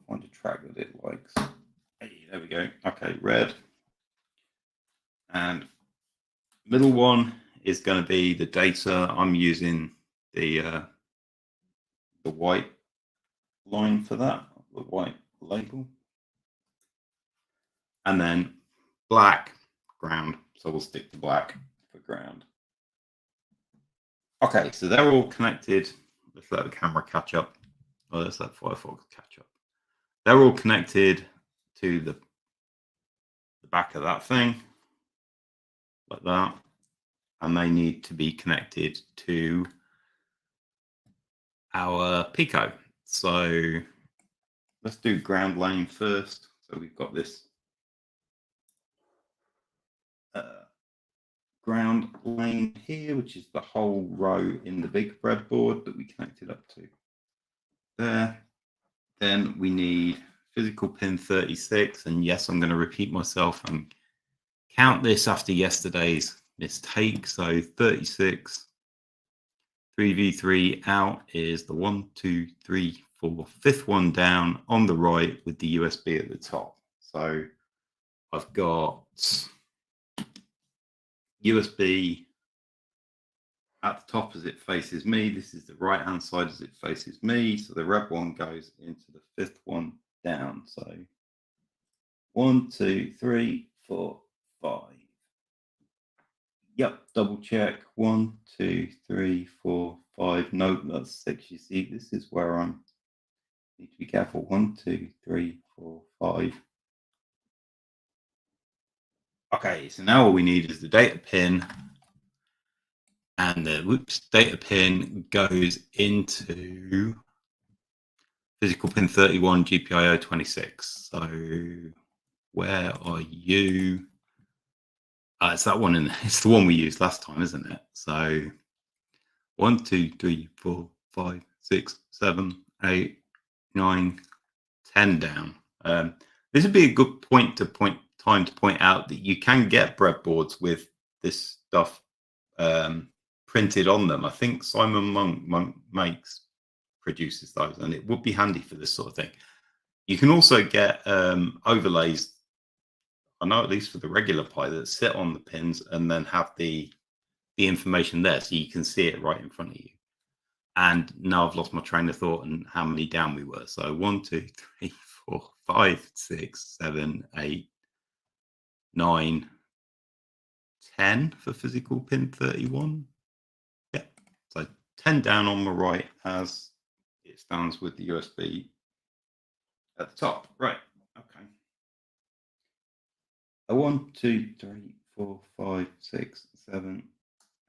find a track that it likes. Hey, there we go. Okay, red. And middle one is going to be the data. I'm using the white line for that, the white label. And then black ground. So we'll stick to black for ground. Okay, so they're all connected. Let's let the camera catch up. Well, let's let Firefox catch up. They're all connected to the back of that thing, like that. And they need to be connected to our Pico. So let's do ground lane first. So we've got this ground lane here, which is the whole row in the big breadboard that we connected up to there. Then we need physical pin 36. And yes, I'm going to repeat myself and count this after yesterday's mistake. So 36, 3v3 out is the 1, 2, 3, 4, fifth one down on the right with the USB at the top. So I've got USB at the top as it faces me. This is the right hand side as it faces me. So the red one goes into the fifth one down. So 1, 2, 3, 4, 5. Yep, double check. 1, 2, 3, 4, 5. No, that's 6. You see, this is where I need to be careful. 1, 2, 3, 4, 5. Okay, so now all we need is the data pin, and the data pin goes into physical pin 31 GPIO 26. So where are you? It's that one, it's the one we used last time, isn't it? So 1, 2, 3, 4, 5, 6, 7, 8, 9, 10 down. This would be a good time to point out that you can get breadboards with this stuff printed on them. I think Simon Monk produces those, and it would be handy for this sort of thing. You can also get overlays, I know at least for the regular Pi, that sit on the pins and then have the information there so you can see it right in front of you. And now I've lost my train of thought and how many down we were. So 1, 2, 3, 4, 5, 6, 7, 8, 9, 10 for physical pin 31. Yeah, so 10 down on the right as it stands with the USB at the top. Right, okay. 1, 2, 3, 4, 5, 6, 7,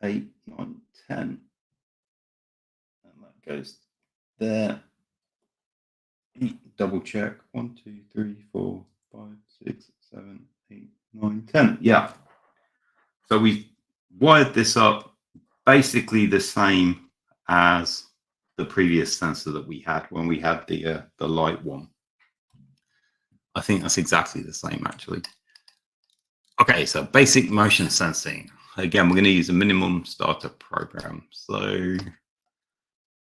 8, 9, 10. And that goes there. Double check. 1, 2, 3, 4, 5, 6, 7, 8, 9, 10. Yeah. So we wired this up basically the same as the previous sensor that we had when we had the light one. I think that's exactly the same, actually. Okay, so basic motion sensing. Again, we're going to use a minimum startup program. So we're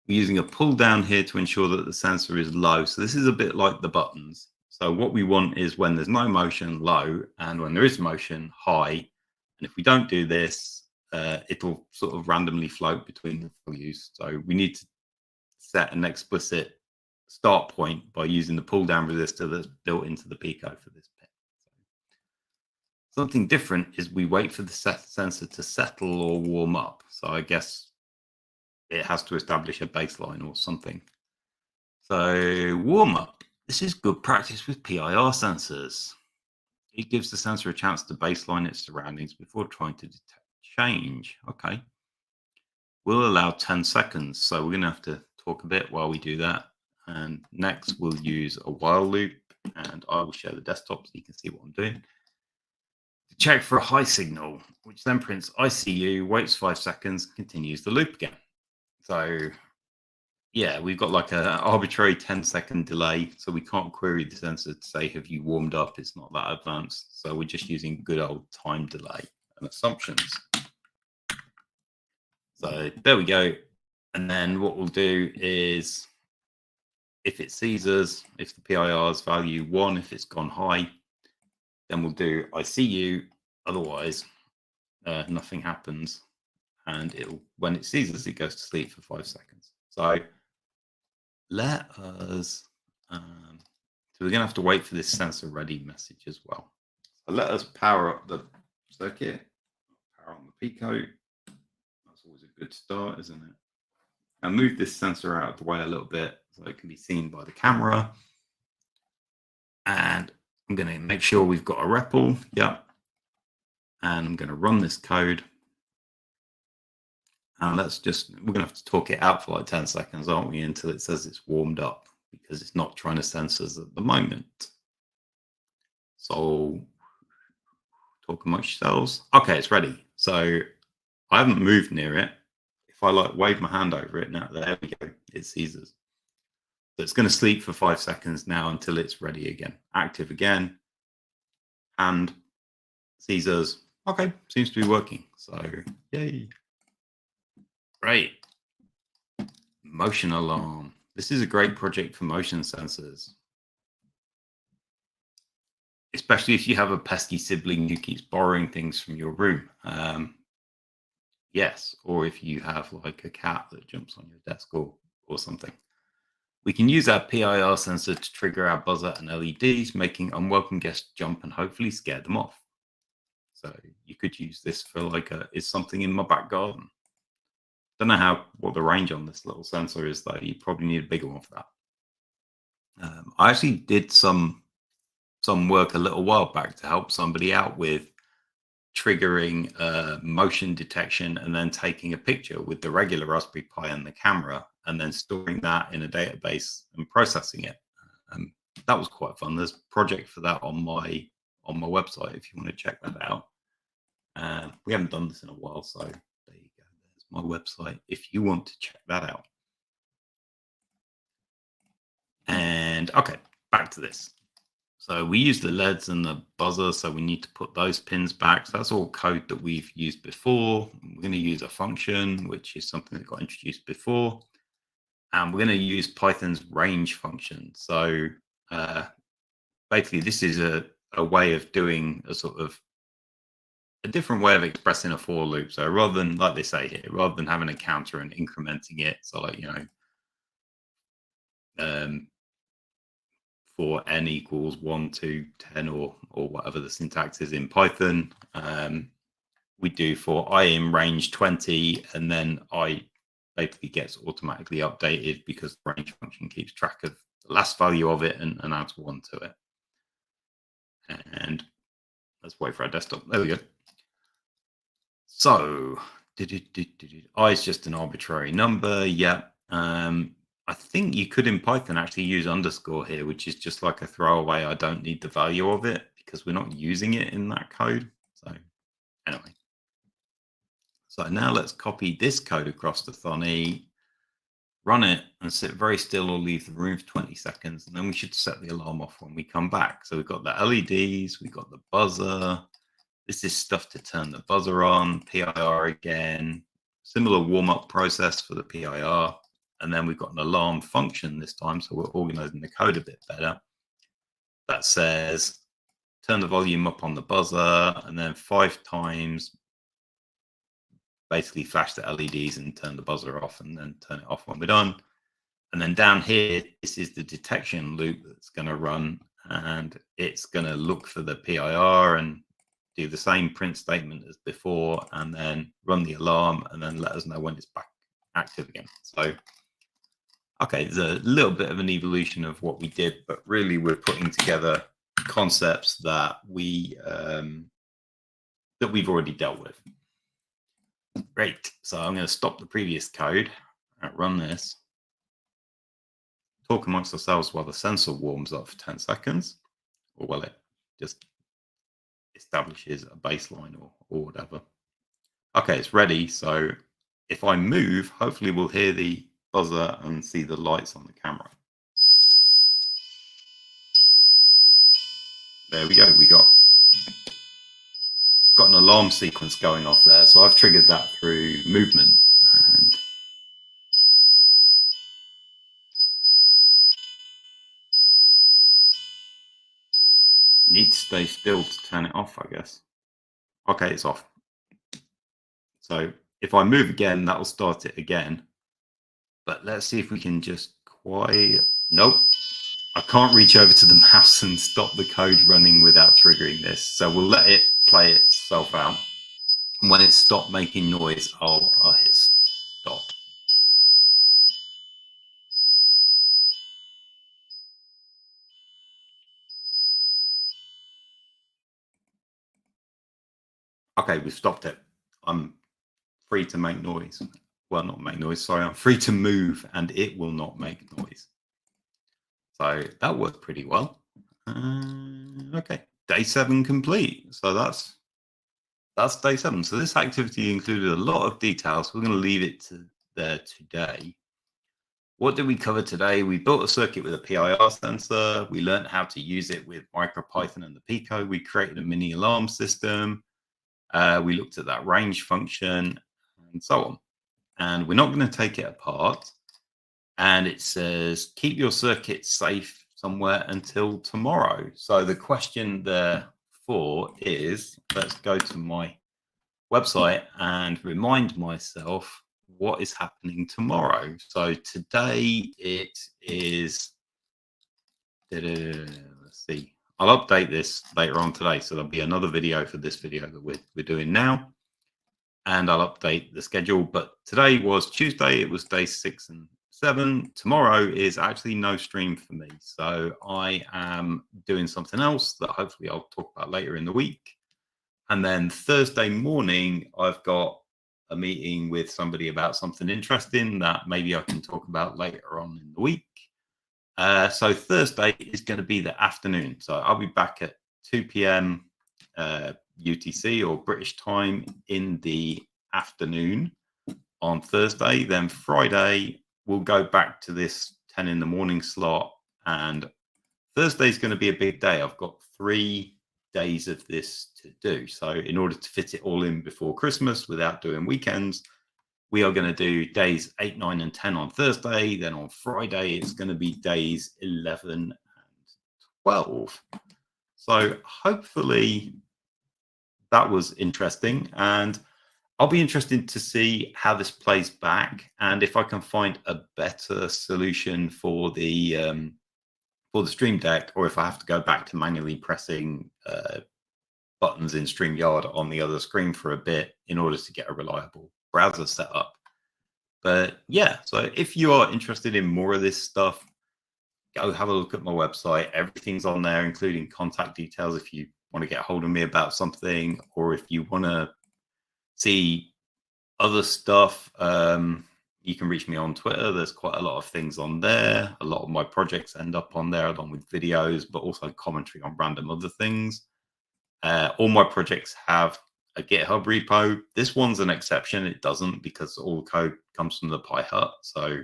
using a pull down here to ensure that the sensor is low. So this is a bit like the buttons. So what we want is when there's no motion, low, and when there is motion, high. And if we don't do this, it'll sort of randomly float between the values. So we need to set an explicit start point by using the pull down resistor that's built into the Pico for this pin. Something different is we wait for the sensor to settle or warm up. So I guess it has to establish a baseline or something. So warm up. This is good practice with PIR sensors. It gives the sensor a chance to baseline its surroundings before trying to detect change. Okay. We'll allow 10 seconds. So we're going to have to talk a bit while we do that. And next we'll use a while loop, and I will share the desktop so you can see what I'm doing. To check for a high signal, which then prints ICU, waits 5 seconds, continues the loop again. So yeah, we've got like an arbitrary 10-second delay, so we can't query the sensor to say, have you warmed up? It's not that advanced. So we're just using good old time delay. and assumptions. So there we go. And then what we'll do is, if it sees us, if the PIR's value 1, if it's gone high, then we'll do I see you. Otherwise, nothing happens. And when it sees us, it goes to sleep for 5 seconds. So let us, so we're going to have to wait for this sensor ready message as well. So let us power up the circuit, power on the Pico. That's always a good start, isn't it? And move this sensor out of the way a little bit so it can be seen by the camera. And I'm going to make sure we've got a REPL. Yep. And I'm going to run this code. And we're going to have to talk it out for like 10 seconds, aren't we, until it says it's warmed up, because it's not trying to sense us at the moment. So talk amongst yourselves. Okay, it's ready. So I haven't moved near it. If I like wave my hand over it now, there we go. It sees us. So it's going to sleep for 5 seconds now until it's ready again. Active again. Hand sees us. Okay, seems to be working. So yay. Great. Motion alarm. This is a great project for motion sensors, especially if you have a pesky sibling who keeps borrowing things from your room. Yes, or if you have like a cat that jumps on your desk or something. We can use our PIR sensor to trigger our buzzer and LEDs, making unwelcome guests jump and hopefully scare them off. So you could use this for like is something in my back garden. Don't know what the range on this little sensor is, though. You probably need a bigger one for that. I actually did some work a little while back to help somebody out with triggering motion detection and then taking a picture with the regular Raspberry Pi and the camera and then storing that in a database and processing it. That was quite fun. There's a project for that on my website if you want to check that out. We haven't done this in a while, so there you go. There's my website if you want to check that out. And okay, back to this. So we use the LEDs and the buzzer, so we need to put those pins back. So that's all code that we've used before. We're going to use a function, which is something that got introduced before. And we're going to use Python's range function. So basically, this is a way of doing a sort of a different way of expressing a for loop. So rather than, like they say here, rather than having a counter and incrementing it, so like, for n equals 1 to 10 or whatever the syntax is in Python, we do for I in range 20, and then I basically gets automatically updated because the range function keeps track of the last value of it and adds 1 to it. And let's wait for our desktop. There we go. So I is just an arbitrary number. Yeah. I think you could in Python actually use underscore here, which is just like a throwaway. I don't need the value of it because we're not using it in that code. So anyway. So now let's copy this code across to Thonny, run it and sit very still or leave the room for 20 seconds. And then we should set the alarm off when we come back. So we've got the LEDs, we've got the buzzer. This is stuff to turn the buzzer on, PIR again, similar warm-up process for the PIR. And then we've got an alarm function this time, so we're organizing the code a bit better. That says, turn the volume up on the buzzer, and then 5 times, basically flash the LEDs and turn the buzzer off, and then turn it off when we're done. And then down here, this is the detection loop that's going to run, and it's going to look for the PIR and do the same print statement as before, and then run the alarm, and then let us know when it's back active again. So, okay, there's a little bit of an evolution of what we did, but really we're putting together concepts that we've already dealt with. Great. So I'm going to stop the previous code and run this. Talk amongst ourselves while the sensor warms up for 10 seconds, or while it just establishes a baseline or whatever. Okay, it's ready. So if I move, hopefully we'll hear the buzzer and see the lights on the camera. There we go. We got got an alarm sequence going off there. So I've triggered that through movement. And need to stay still to turn it off, I guess. Okay, it's off. So if I move again, that will start it again. But let's see if we can just quiet. Nope. I can't reach over to the mouse and stop the code running without triggering this. So we'll let it play itself out. And when it's stopped making noise, I'll hit stop. Okay, we've stopped it. I'm free to make noise. Well, not make noise, sorry. I'm free to move and it will not make noise. So that worked pretty well. Okay, day 7 complete. So that's day 7. So this activity included a lot of details. We're going to leave it there today. What did we cover today? We built a circuit with a PIR sensor. We learned how to use it with MicroPython and the Pico. We created a mini alarm system. We looked at that range function and so on. And we're not going to take it apart. And it says, keep your circuit safe somewhere until tomorrow. So the question therefore is, let's go to my website and remind myself what is happening tomorrow. So today it is, let's see, I'll update this later on today. So there'll be another video for this video that we're doing now. And I'll update the schedule. But today was Tuesday. It was day 6 and 7. Tomorrow is actually no stream for me. So I am doing something else that hopefully I'll talk about later in the week. And then Thursday morning, I've got a meeting with somebody about something interesting that maybe I can talk about later on in the week. So Thursday is going to be the afternoon. So I'll be back at 2 p.m. UTC or British time in the afternoon on Thursday. Then Friday, we'll go back to this 10 in the morning slot. And Thursday is going to be a big day. I've got 3 days of this to do. So in order to fit it all in before Christmas without doing weekends, we are going to do days 8, 9, and 10 on Thursday. Then on Friday, it's going to be days 11 and 12. So hopefully that was interesting. And I'll be interested to see how this plays back and if I can find a better solution for the Stream Deck, or if I have to go back to manually pressing buttons in StreamYard on the other screen for a bit in order to get a reliable browser set up. But yeah, so if you are interested in more of this stuff, go have a look at my website. Everything's on there, including contact details if you want to get hold of me about something, or if you want to see other stuff, you can reach me on Twitter. There's quite a lot of things on there. A lot of my projects end up on there along with videos, but also commentary on random other things. All my projects have a GitHub repo. This one's an exception. It doesn't, because all the code comes from the PiHut. So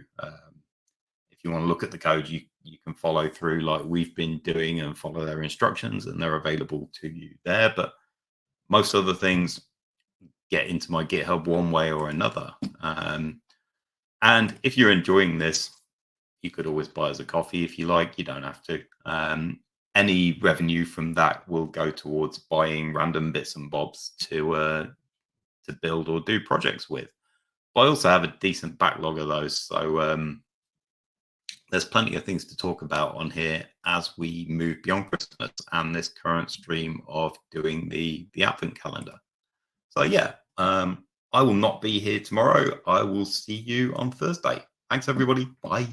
if you want to look at the code, you can follow through like we've been doing and follow their instructions, and they're available to you there. But most other things get into my GitHub one way or another. And if you're enjoying this, you could always buy us a coffee if you like. You don't have to. Any revenue from that will go towards buying random bits and bobs to build or do projects with. But I also have a decent backlog of those. So there's plenty of things to talk about on here as we move beyond Christmas and this current stream of doing the Advent Calendar. So yeah, I will not be here tomorrow. I will see you on Thursday. Thanks, everybody. Bye.